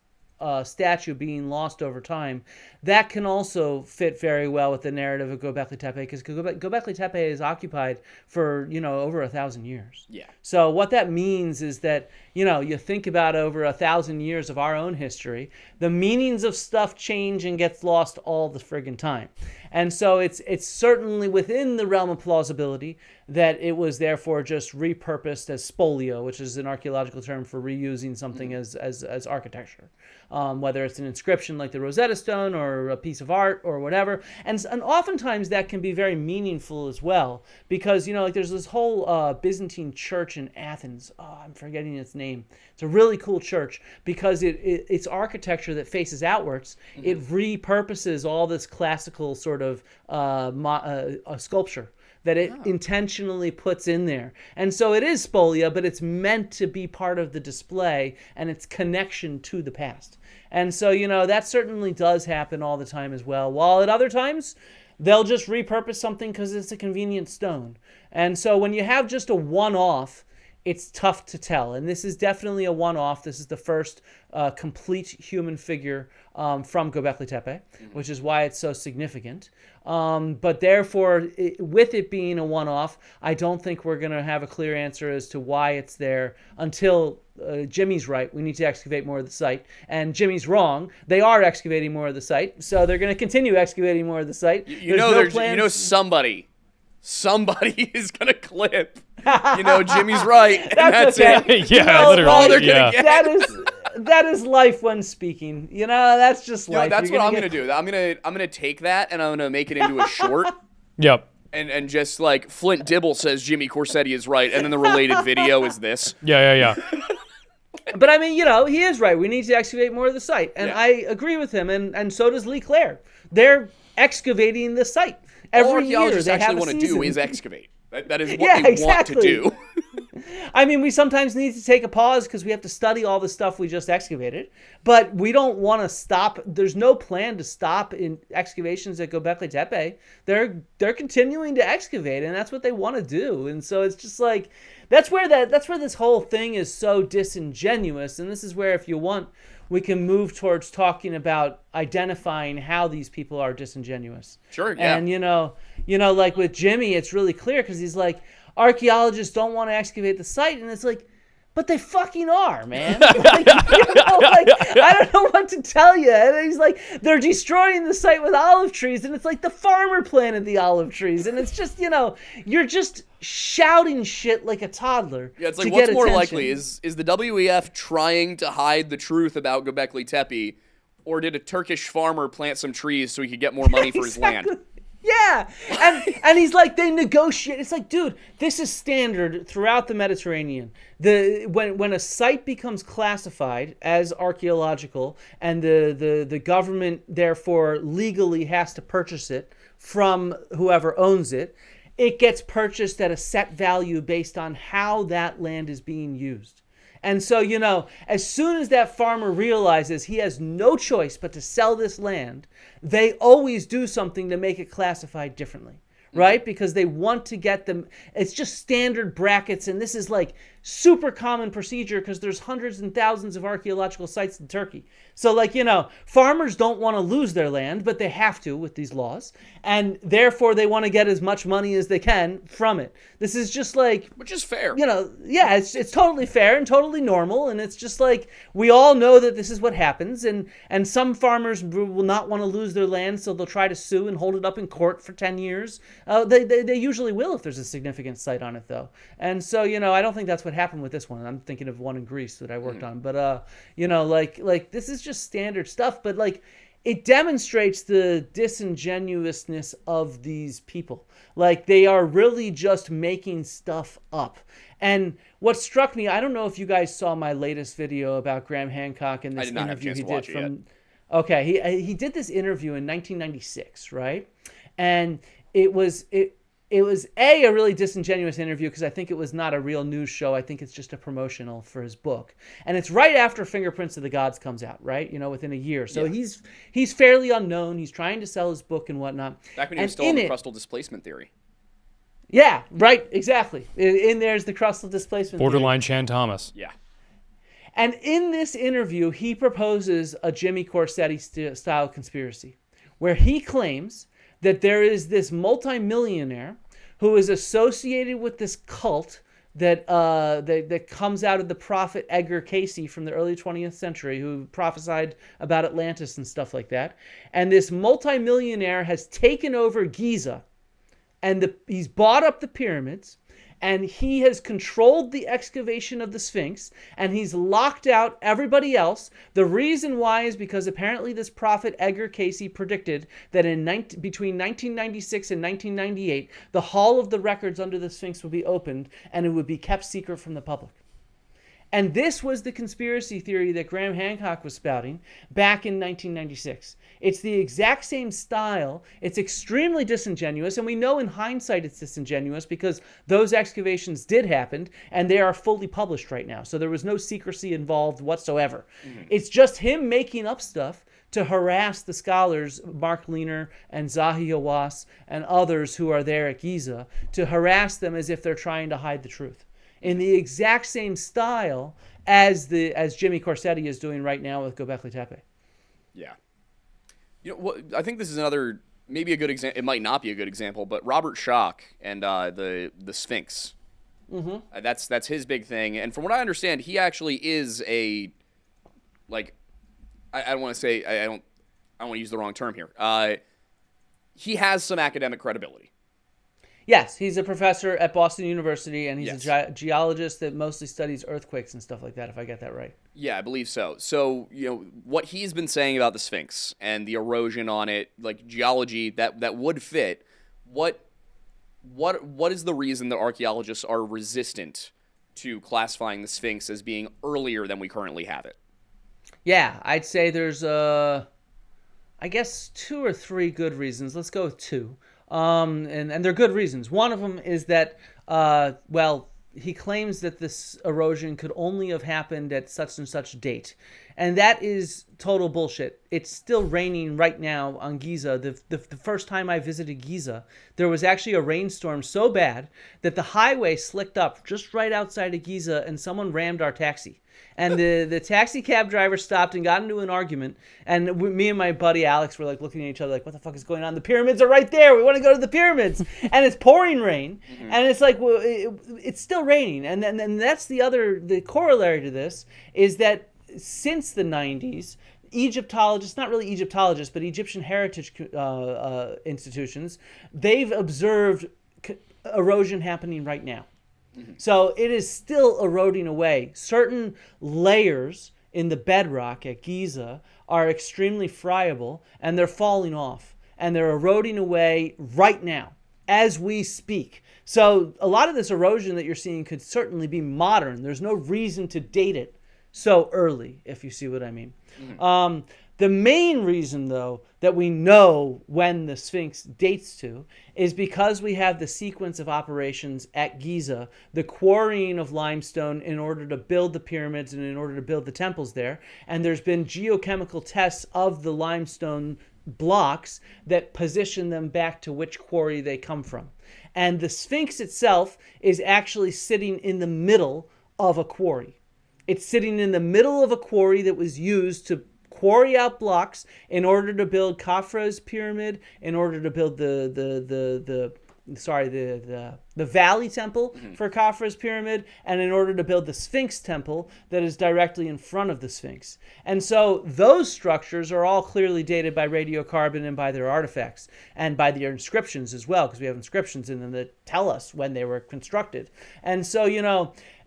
statue being lost over time, that can also fit very well with the narrative of Gobekli Tepe, because Gobekli Tepe is occupied for over 1,000 years. Yeah. So what that means is that you think about over 1,000 years of our own history, the meanings of stuff change and gets lost all the friggin' time. And so it's certainly within the realm of plausibility that it was therefore just repurposed as spolio, which is an archaeological term for reusing something as architecture, whether it's an inscription like the Rosetta Stone or a piece of art or whatever. And oftentimes that can be very meaningful as well, because there's this whole Byzantine church in Athens. Oh, I'm forgetting its name. It's a really cool church because it's architecture that faces outwards. It repurposes all this classical sort of sculpture that it intentionally puts in there. And so it is spolia, but it's meant to be part of the display and its connection to the past. And so, that certainly does happen all the time as well. While at other times, they'll just repurpose something because it's a convenient stone. And so when you have just a one-off, it's tough to tell. And this is definitely a one-off. This is the first complete human figure from Gobekli Tepe, which is why it's so significant. But therefore, with it being a one-off, I don't think we're going to have a clear answer as to why it's there until Jimmy's right. We need to excavate more of the site. And Jimmy's wrong. They are excavating more of the site. So they're going to continue excavating more of the site. Somebody is going to clip. Jimmy's right. And that's okay. Yeah, literally. All they're gonna get. That is life when speaking. That's just life. That's what I'm going to do. I'm going to take that and I'm going to make it into a short. Yep. And just like Flint Dibble says Jimmy Corsetti is right, and then the related video is this. Yeah. But I mean, he is right. We need to excavate more of the site. And I agree with him, and so does Lee Clare. They're excavating the site. Every year they actually want to do is excavate. That is what they want to do. I mean, we sometimes need to take a pause because we have to study all the stuff we just excavated, but we don't want to stop. There's no plan to stop in excavations at Gobekli Tepe. They're continuing to excavate, and that's what they want to do. And so it's just like that's where this whole thing is so disingenuous. And this is where, if you want, we can move towards talking about identifying how these people are disingenuous. Sure, yeah. And like with Jimmy, it's really clear because he's like, archaeologists don't want to excavate the site, and it's like, but they fucking are, man. I don't know what to tell you. And he's like, they're destroying the site with olive trees, and it's like the farmer planted the olive trees, and it's just, you're just shouting shit like a toddler. Yeah, it's like, what's more likely? Is the WEF trying to hide the truth about Gobekli Tepe, or did a Turkish farmer plant some trees so he could get more money for his land? Yeah, and he's like, they negotiate. It's like, dude, this is standard throughout the Mediterranean. When a site becomes classified as archaeological, and the government therefore legally has to purchase it from whoever owns it, it gets purchased at a set value based on how that land is being used. And so, as soon as that farmer realizes he has no choice but to sell this land, they always do something to make it classified differently, right? Because they want to get them. It's just standard brackets, and this is like super common procedure because there's hundreds and thousands of archaeological sites in Turkey. So farmers don't want to lose their land, but they have to with these laws, and therefore they want to get as much money as they can from it. This is just which is fair. Yeah, it's totally fair and totally normal, and it's just we all know that this is what happens, and some farmers will not want to lose their land, so they'll try to sue and hold it up in court for 10 years. They usually will if there's a significant site on it, though. And so, I don't think that's what happened with this one. I'm thinking of one in Greece that I worked on, but this is just standard stuff, but it demonstrates the disingenuousness of these people. They are really just making stuff up. And what struck me, I don't know if you guys saw my latest video about Graham Hancock and this interview he did from. Okay, he did this interview in 1996, right? And it was a really disingenuous interview because I think it was not a real news show. I think it's just a promotional for his book. And it's right after Fingerprints of the Gods comes out, right? Within a year. So he's fairly unknown. He's trying to sell his book and whatnot. Back when he was still in the crustal displacement theory. Yeah, right, exactly. In there's the crustal displacement Borderline theory. Chan Thomas. Yeah. And in this interview, he proposes a Jimmy Corsetti style conspiracy where he claims that there is this multimillionaire who is associated with this cult that comes out of the prophet Edgar Cayce from the early 20th century, who prophesied about Atlantis and stuff like that. And this multimillionaire has taken over Giza, and he's bought up the pyramids, and he has controlled the excavation of the Sphinx, and he's locked out everybody else. The reason why is because apparently this prophet Edgar Cayce predicted that between 1996 and 1998, the Hall of the Records under the Sphinx would be opened, and it would be kept secret from the public. And this was the conspiracy theory that Graham Hancock was spouting back in 1996. It's the exact same style. It's extremely disingenuous, and we know in hindsight it's disingenuous because those excavations did happen, and they are fully published right now. So there was no secrecy involved whatsoever. Mm-hmm. It's just him making up stuff to harass the scholars, Mark Lehner and Zahi Hawass and others who are there at Giza, to harass them as if they're trying to hide the truth. In the exact same style as Jimmy Corsetti is doing right now with Gobekli Tepe. Yeah. I think this is another, maybe a good example. It might not be a good example, but Robert Schoch and the Sphinx. Mm-hmm. That's his big thing. And from what I understand, he actually is I don't want to say, I don't want to use the wrong term here. He has some academic credibility. Yes, he's a professor at Boston University, and he's a geologist that mostly studies earthquakes and stuff like that, if I get that right. Yeah, I believe so. So, what he's been saying about the Sphinx and the erosion on it, geology, that would fit. What is the reason that archaeologists are resistant to classifying the Sphinx as being earlier than we currently have it? Yeah, I'd say there's, I guess, 2 or 3 good reasons. Let's go with 2. And they're good reasons. One of them is that, he claims that this erosion could only have happened at such and such date. And that is total bullshit. It's still raining right now on Giza. The first time I visited Giza, there was actually a rainstorm so bad that the highway slicked up just right outside of Giza, and someone rammed our taxi. And the taxi cab driver stopped and got into an argument. And me and my buddy Alex were looking at each other what the fuck is going on? The pyramids are right there. We want to go to the pyramids. And it's pouring rain. Mm-hmm. And it's it's still raining. And then that's the corollary to this is that since the 90s, Egyptologists, not really Egyptologists, but Egyptian heritage institutions, they've observed erosion happening right now. Mm-hmm. So it is still eroding away. Certain layers in the bedrock at Giza are extremely friable, and they're falling off. and they're eroding away right now as we speak. So a lot of this erosion that you're seeing could certainly be modern. There's no reason to date it so early, if you see what I mean. The main reason, though, that we know when the Sphinx dates to is because we have the sequence of operations at Giza, the quarrying of limestone in order to build the pyramids and in order to build the temples there. And there's been geochemical tests of the limestone blocks that position them back to which quarry they come from. And the Sphinx itself is actually sitting in the middle of a quarry. It's sitting in the middle of a quarry that was used to quarry out blocks in order to build Khafra's pyramid, in order to build the valley temple for Khafra's pyramid, and in order to build the Sphinx temple that is directly in front of the Sphinx. And so those structures are all clearly dated by radiocarbon and by their artifacts and by their inscriptions as well, because we have inscriptions in them that tell us when they were constructed. And so,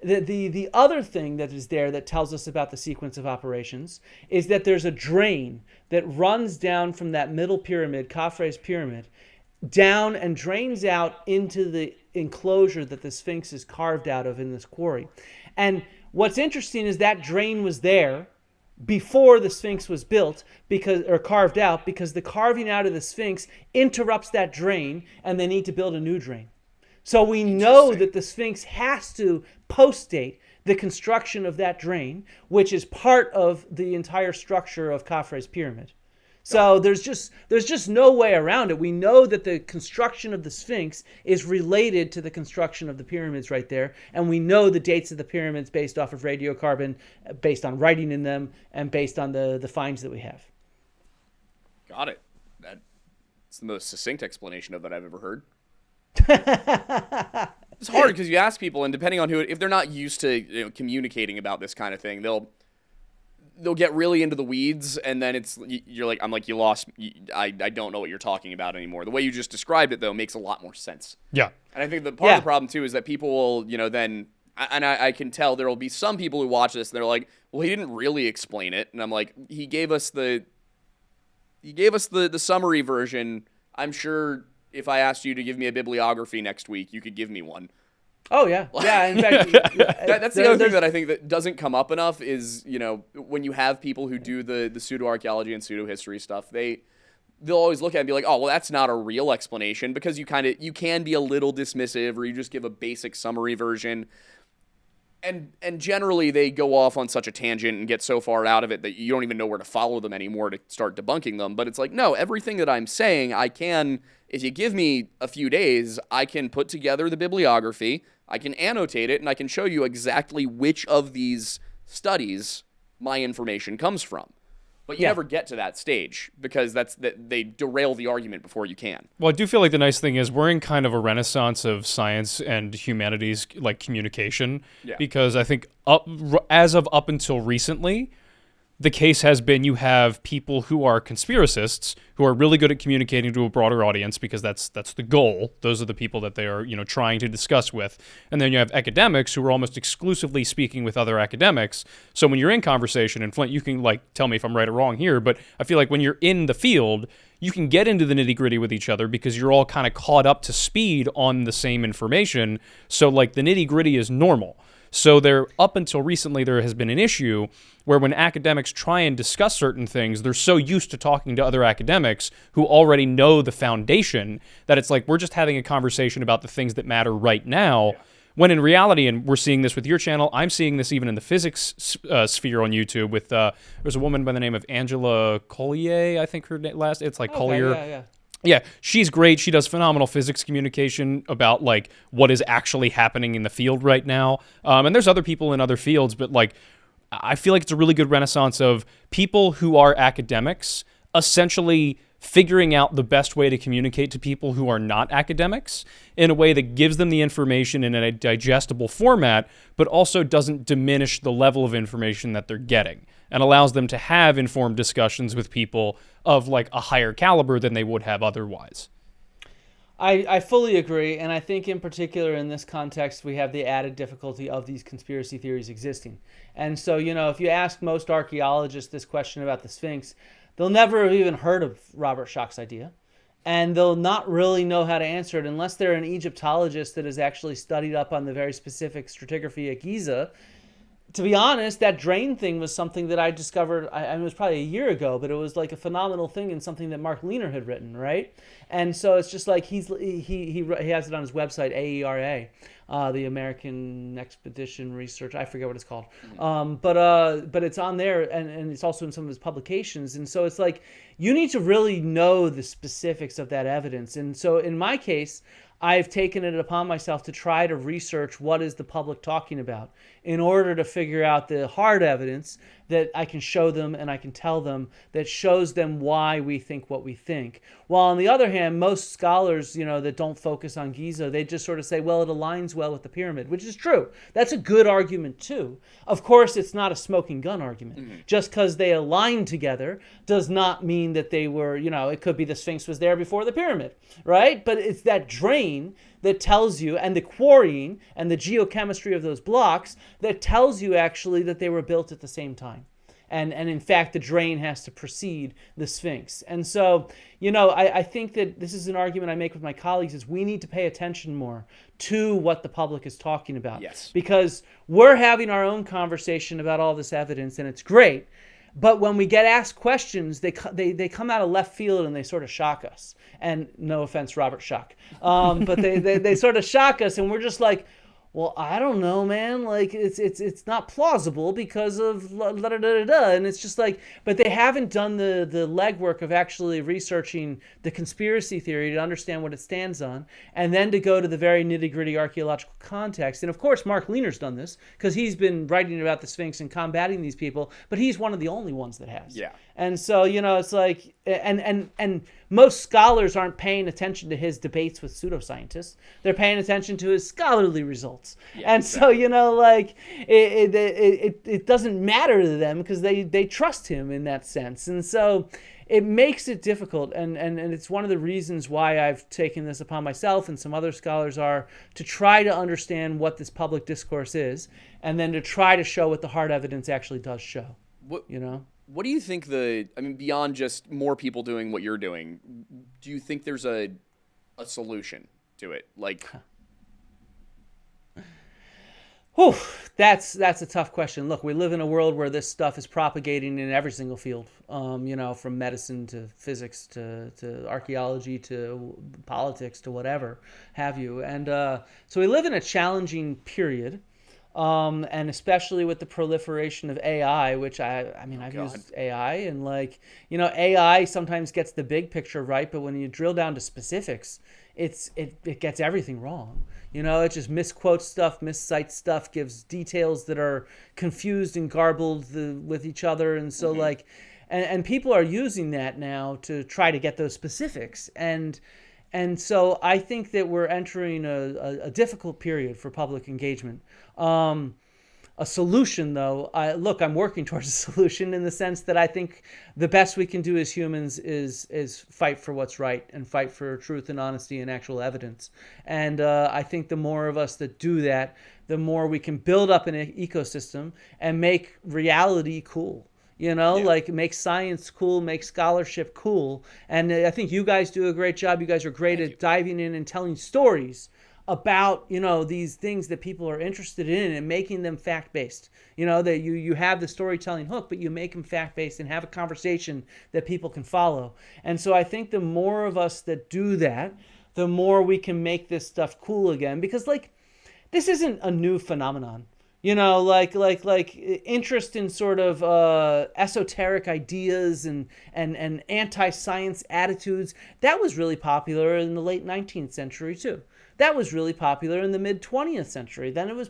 the other thing that is there that tells us about the sequence of operations is that there's a drain that runs down from that middle pyramid, Khafre's pyramid, down and drains out into the enclosure that the Sphinx is carved out of in this quarry. And what's interesting is that drain was there before the Sphinx was built or carved out, because the carving out of the Sphinx interrupts that drain and they need to build a new drain. So we know that the Sphinx has to post-date the construction of that drain, which is part of the entire structure of Khafre's pyramid. So there's just no way around it. We know that the construction of the Sphinx is related to the construction of the pyramids right there, and we know the dates of the pyramids based off of radiocarbon, based on writing in them, and based on the finds that we have. Got it. That's the most succinct explanation of it I've ever heard. It's hard because you ask people, and depending on if they're not used to communicating about this kind of thing, they'll get really into the weeds, and then I'm like, you lost. I don't know what you're talking about anymore. The way you just described it, though, makes a lot more sense. Yeah. And I think that part of the problem too is that people will, then, and I can tell there will be some people who watch this and they're like, well, he didn't really explain it, and I'm like, he gave us the summary version. I'm sure if I asked you to give me a bibliography next week, you could give me one. Oh, yeah. Yeah, in fact... that's the other thing that I think that doesn't come up enough is, when you have people who do the pseudo-archaeology and pseudo-history stuff, they'll always look at it and be like, oh, well, that's not a real explanation, because you can be a little dismissive, or you just give a basic summary version. And generally they go off on such a tangent and get so far out of it that you don't even know where to follow them anymore to start debunking them. But it's like, no, everything that I'm saying, if you give me a few days, I can put together the bibliography, I can annotate it, and I can show you exactly which of these studies my information comes from. But you never get to that stage, because they derail the argument before you can. Well, I do feel like the nice thing is we're in kind of a renaissance of science and humanities, like communication, because I think as of up until recently, the case has been you have people who are conspiracists who are really good at communicating to a broader audience, because that's the goal. Those are the people that they are trying to discuss with. And then you have academics who are almost exclusively speaking with other academics. So when you're in conversation, and Flint, you can tell me if I'm right or wrong here, but I feel like when you're in the field, you can get into the nitty-gritty with each other because you're all kind of caught up to speed on the same information. So the nitty-gritty is normal. So up until recently, there has been an issue where when academics try and discuss certain things, they're so used to talking to other academics who already know the foundation that it's like we're just having a conversation about the things that matter right now. When in reality, and we're seeing this with your channel, I'm seeing this even in the physics sphere on YouTube with, there's a woman by the name of Angela Collier, I think her last, it's like Collier. Yeah, she's great. She does phenomenal physics communication about what is actually happening in the field right now. And there's other people in other fields, but I feel like it's a really good renaissance of people who are academics essentially figuring out the best way to communicate to people who are not academics in a way that gives them the information in a digestible format, but also doesn't diminish the level of information that they're getting, and allows them to have informed discussions with people of a higher caliber than they would have otherwise. I fully agree, and I think in particular in this context we have the added difficulty of these conspiracy theories existing. And so, if you ask most archaeologists this question about the Sphinx, they'll never have even heard of Robert Schoch's idea. and they'll not really know how to answer it unless they're an Egyptologist that has actually studied up on the very specific stratigraphy at Giza. To be honest, that drain thing was something that I discovered, it was probably a year ago, but it was like a phenomenal thing and something that Mark Lehner had written, right? And so it's just like he has it on his website, AERA, the American Expedition Research, I forget what it's called. But it's on there, and it's also in some of his publications. And so it's like, you need to really know the specifics of that evidence. And so in my case, I've taken it upon myself to try to research what is the public talking about in order to figure out the hard evidence that I can show them and I can tell them that shows them why we think what we think. While on the other hand, most scholars, that don't focus on Giza, they just sort of say, well, it aligns well with the pyramid, which is true. That's a good argument too. Of course, it's not a smoking gun argument. Mm-hmm. Just because they align together does not mean that they were, it could be the Sphinx was there before the pyramid, right? But it's that drain that tells you, and the quarrying and the geochemistry of those blocks that tells you actually that they were built at the same time. And in fact, the drain has to precede the Sphinx. And so, I think that this is an argument I make with my colleagues, is we need to pay attention more to what the public is talking about. Yes. Because we're having our own conversation about all this evidence, and it's great. But when we get asked questions, they come out of left field and they sort of shock us. And no offense, Robert Schock. But they sort of shock us, and we're just like, well, I don't know, man. Like, it's not plausible because of la-da-da-da-da. And it's just like, but they haven't done the legwork of actually researching the conspiracy theory to understand what it stands on, and then to go to the very nitty-gritty archaeological context. And of course, Mark Lehner's done this because he's been writing about the Sphinx and combating these people, but he's one of the only ones that has. Yeah. And so, it's like, and most scholars aren't paying attention to his debates with pseudoscientists. They're paying attention to his scholarly results. Yeah, and exactly. So, like, it doesn't matter to them because they trust him in that sense. And so it makes it difficult. And it's one of the reasons why I've taken this upon myself, and some other scholars are, to try to understand what this public discourse is, and then to try to show what the hard evidence actually does show. What do you think beyond just more people doing what you're doing, do you think there's a solution to it? Like, whew, that's a tough question. Look, we live in a world where this stuff is propagating in every single field, from medicine to physics to archaeology to politics to whatever have you. And so we live in a challenging period. And especially with the proliferation of AI, which I've used AI, and AI sometimes gets the big picture right, but when you drill down to specifics, it gets everything wrong. It just misquotes stuff, miscites stuff, gives details that are confused and garbled with each other, and so mm-hmm. And people are using that now to try to get those specifics, and so I think that we're entering a difficult period for public engagement. A solution, though, I'm working towards a solution in the sense that I think the best we can do as humans is fight for what's right and fight for truth and honesty and actual evidence. And I think the more of us that do that, the more we can build up an ecosystem and make reality cool. Make science cool, make scholarship cool. And I think you guys do a great job. You guys are great at diving in and telling stories about, these things that people are interested in and making them fact-based. That you have the storytelling hook, but you make them fact-based and have a conversation that people can follow. And so I think the more of us that do that, the more we can make this stuff cool again. Because, this isn't a new phenomenon. Interest in sort of esoteric ideas and anti-science attitudes, that was really popular in the late 19th century too. That was really popular in the mid-20th century. Then it was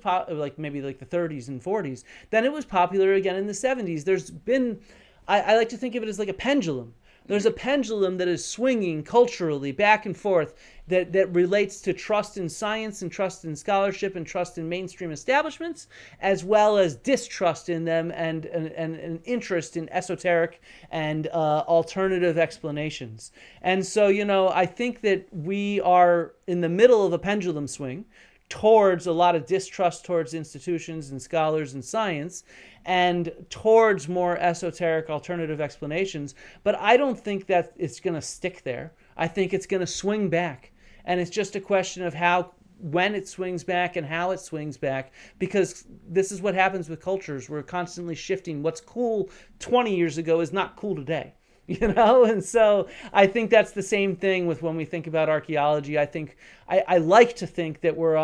maybe the 30s and 40s. Then it was popular again in the 70s. There's been, I like to think of it as like a pendulum. There's a pendulum that is swinging culturally back and forth that relates to trust in science and trust in scholarship and trust in mainstream establishments, as well as distrust in them and an interest in esoteric and alternative explanations. And so, I think that we are in the middle of a pendulum swing towards a lot of distrust towards institutions and scholars and science, and towards more esoteric alternative explanations. But I don't think that it's going to stick there. I think it's going to swing back. And it's just a question of when it swings back and how it swings back, because this is what happens with cultures. We're constantly shifting. What's cool 20 years ago is not cool today. And so I think that's the same thing with when we think about archaeology. I think I like to think that we're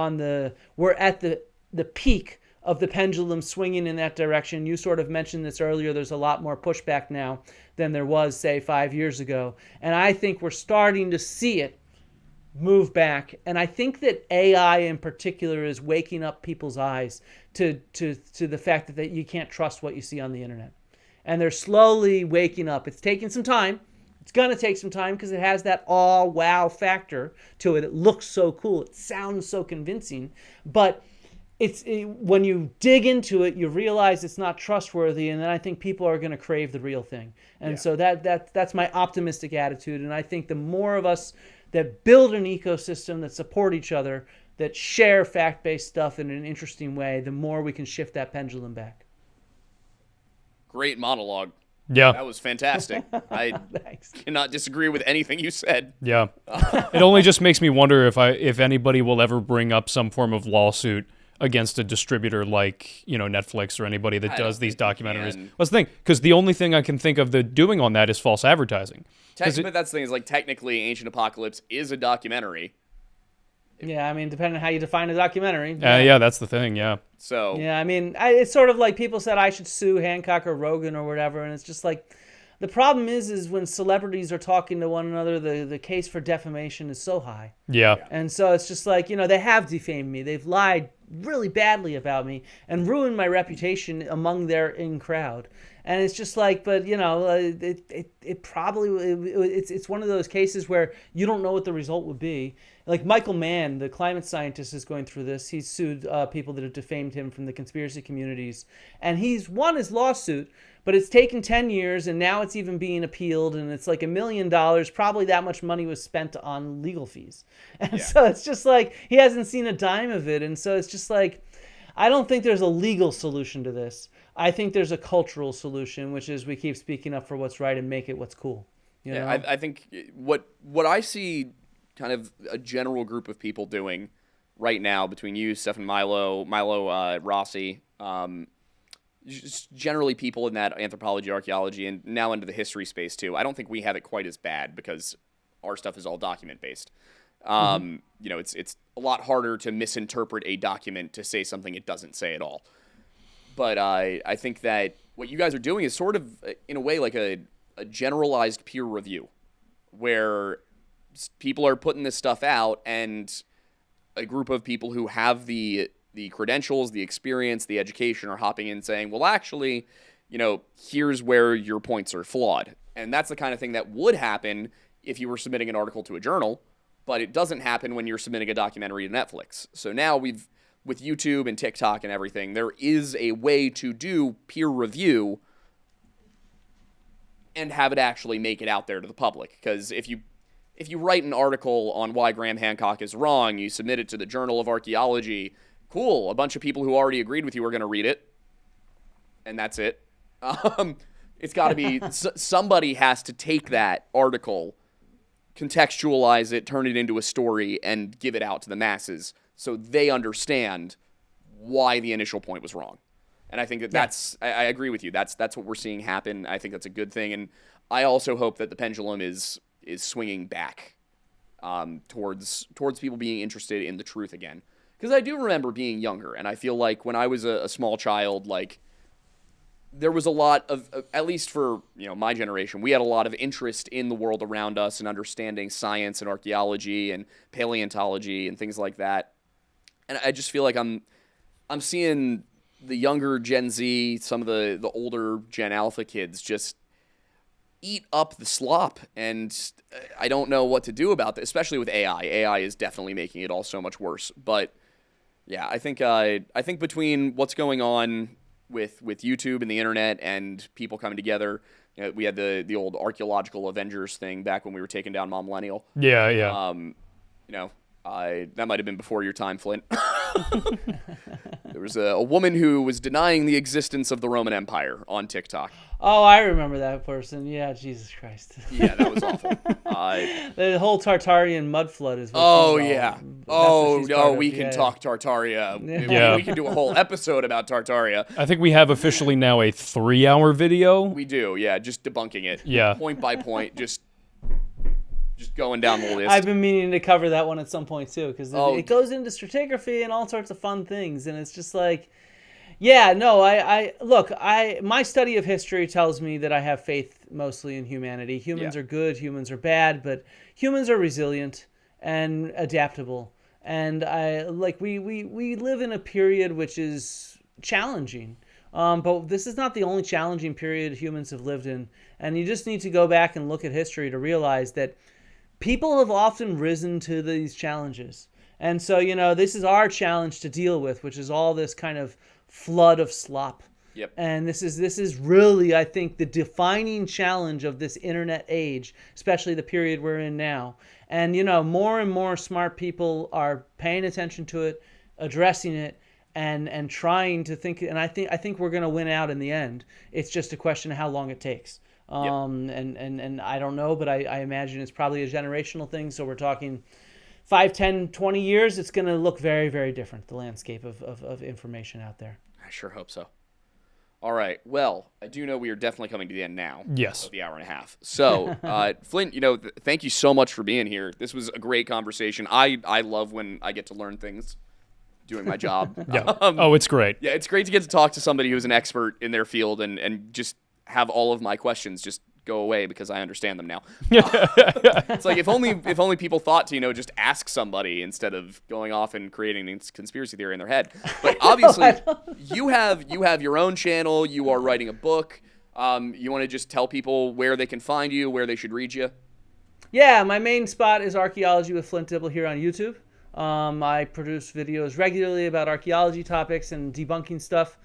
at the peak of the pendulum swinging in that direction. You sort of mentioned this earlier. There's a lot more pushback now than there was, say, 5 years ago. And I think we're starting to see it move back. And I think that AI in particular is waking up people's eyes to the fact that you can't trust what you see on the internet. And they're slowly waking up. It's taking some time. It's going to take some time because it has that awe, wow factor to it. It looks so cool. It sounds so convincing. But when you dig into it, you realize it's not trustworthy. And then I think people are going to crave the real thing. And so that's my optimistic attitude. And I think the more of us that build an ecosystem, that support each other, that share fact-based stuff in an interesting way, the more we can shift that pendulum back. Great monologue. Yeah. That was fantastic. I cannot disagree with anything you said. Yeah. It only just makes me wonder if anybody will ever bring up some form of lawsuit against a distributor like, Netflix or anybody that does these documentaries. What's the thing? Because the only thing I can think of doing on that is false advertising. But that's the thing, is like technically Ancient Apocalypse is a documentary. Yeah, I mean, depending on how you define a documentary. Yeah, that's the thing, yeah. So. Yeah, I mean, it's sort of like people said I should sue Hancock or Rogan or whatever, and it's just like, the problem is when celebrities are talking to one another, the case for defamation is so high. Yeah. And so it's just like, they have defamed me. They've lied really badly about me and ruined my reputation among their in crowd. And it's just like, but it's one of those cases where you don't know what the result would be. Like Michael Mann, the climate scientist, is going through this. He's sued people that have defamed him from the conspiracy communities, and he's won his lawsuit. But it's taken 10 years, and now it's even being appealed, and it's like $1 million. Probably that much money was spent on legal fees. And so it's just like he hasn't seen a dime of it. And so it's just like, I don't think there's a legal solution to this. I think there's a cultural solution, which is we keep speaking up for what's right and make it what's cool. You know? I think what I see kind of a general group of people doing right now between you, Steph, and Milo Rossi, just generally people in that anthropology, archaeology, and now into the history space too. I don't think we have it quite as bad because our stuff is all document based. It's a lot harder to misinterpret a document to say something it doesn't say at all. But I think that what you guys are doing is sort of, in a way, like a generalized peer review, where people are putting this stuff out, and a group of people who have the credentials, the experience, the education are hopping in saying, well, actually, here's where your points are flawed. And that's the kind of thing that would happen if you were submitting an article to a journal, but it doesn't happen when you're submitting a documentary to Netflix. So now with YouTube and TikTok and everything, there is a way to do peer review and have it actually make it out there to the public. Because if you write an article on why Graham Hancock is wrong, you submit it to the Journal of Archaeology, cool, a bunch of people who already agreed with you are going to read it, and that's it. It's got to be, somebody has to take that article, contextualize it, turn it into a story, and give it out to the masses so they understand why the initial point was wrong. And I think that's I agree with you. That's what we're seeing happen. I think that's a good thing. And I also hope that the pendulum is swinging back towards people being interested in the truth again. Because I do remember being younger, and I feel like when I was a small child, like, there was a lot of, at least for my generation, we had a lot of interest in the world around us and understanding science and archaeology and paleontology and things like that. And I just feel like I'm seeing the younger Gen Z, some of the older Gen Alpha kids just eat up the slop, and I don't know what to do about this, especially with AI. AI is definitely making it all so much worse. But yeah, I think between what's going on with YouTube and the internet and people coming together, we had the old archaeological Avengers thing back when we were taking down Mom Millennial. Yeah. That might have been before your time, Flint. There was a woman who was denying the existence of the Roman Empire on TikTok. Oh, I remember that person. Yeah, Jesus Christ. Yeah, that was awful. The whole Tartarian mud flood is what Oh she's all- yeah. that's what Oh she's no, part of. we can Yeah. talk Tartaria. Yeah. We can do a whole episode about Tartaria. I think we have officially now a 3-hour video. We do, yeah, just debunking it. Yeah. Point by point, just going down the list. I've been meaning to cover that one at some point too, because Oh. it goes into stratigraphy and all sorts of fun things, and it's just like, yeah, no, my study of history tells me that I have faith mostly in humanity. Humans Yeah. are good, humans are bad, but humans are resilient and adaptable, and we live in a period which is challenging. But this is not the only challenging period humans have lived in, and you just need to go back and look at history to realize that people have often risen to these challenges. And so, this is our challenge to deal with, which is all this kind of flood of slop. Yep. And this is really, I think, the defining challenge of this internet age, especially the period we're in now. And, more and more smart people are paying attention to it, addressing it, and trying to think. And I think we're going to win out in the end. It's just a question of how long it takes. And I don't know, but I imagine it's probably a generational thing. So we're talking 5, 10, 20 years. It's going to look very, very different, the landscape of information out there. I sure hope so. All right. Well, I do know we are definitely coming to the end now. Yes. Of the hour and a half. So, Flint, thank you so much for being here. This was a great conversation. I love when I get to learn things doing my job. Yeah. It's great. Yeah, it's great to get to talk to somebody who's an expert in their field and just have all of my questions just go away because I understand them now. It's like if only people thought to just ask somebody instead of going off and creating a conspiracy theory in their head. But obviously you have your own channel. You are writing a book. You want to just tell people where they can find you, where they should read you? Yeah, my main spot is Archaeology with Flint Dibble here on YouTube. I produce videos regularly about archaeology topics and debunking stuff.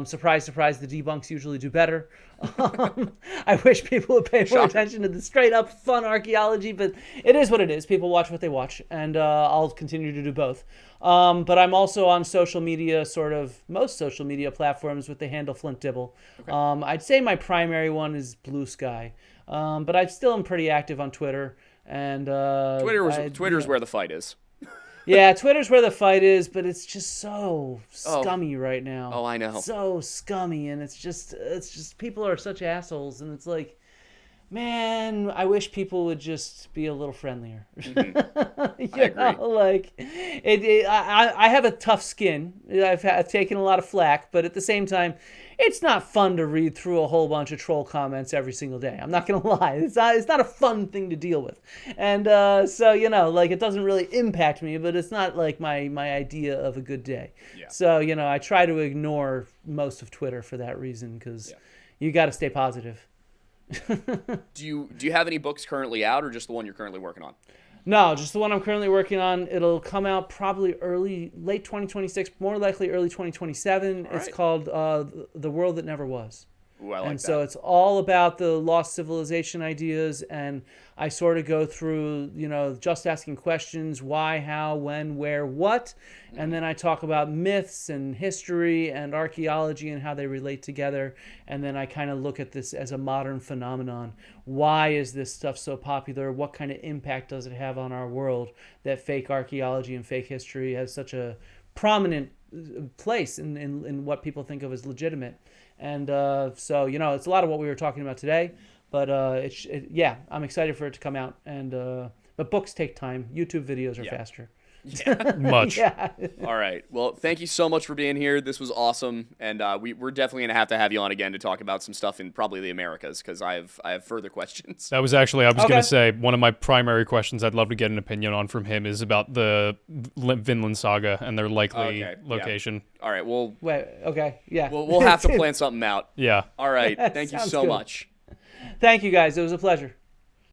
Surprise, surprise, the debunks usually do better. I wish people would pay more attention to the straight up fun archaeology, but it is what it is. People watch what they watch, and I'll continue to do both. But I'm also on social media, most social media platforms with the handle Flint Dibble. Okay. I'd say my primary one is Blue Sky, but I still am pretty active on Twitter. And Twitter's where the fight is. Yeah, Twitter's where the fight is, but it's just so scummy right now. Oh, I know. So scummy, and it's just people are such assholes, and it's like, man, I wish people would just be a little friendlier. Mm-hmm. I agree. I have a tough skin. I've taken a lot of flack, but at the same time, it's not fun to read through a whole bunch of troll comments every single day. I'm not gonna lie. It's not a fun thing to deal with, and so it doesn't really impact me, but it's not like my idea of a good day. Yeah. So I try to ignore most of Twitter for that reason because you got to stay positive. Do you have any books currently out, or just the one you're currently working on? No, just the one I'm currently working on. It'll come out probably late 2026, more likely early 2027. It's called The World That Never Was. Ooh, I like that. So it's all about the lost civilization ideas, and I sort of go through, just asking questions: why, how, when, where, what, and then I talk about myths and history and archaeology and how they relate together, and then I kind of look at this as a modern phenomenon. Why is this stuff so popular? What kind of impact does it have on our world that fake archaeology and fake history has such a prominent place in what people think of as legitimate? And so it's a lot of what we were talking about today, but I'm excited for it to come out. And but books take time. YouTube videos are faster. Yeah. Much. Yeah. All right. Well, thank you so much for being here. This was awesome, and we're definitely gonna have you on again to talk about some stuff in probably the Americas because I have further questions. That was actually, I was going to say, one of my primary questions I'd love to get an opinion on from him is about the Vinland Saga and their likely location. All right. Well, Wait. Okay. Yeah. We'll have to plan something out. Yeah. All right. Thank you so much. Thank you, guys. It was a pleasure.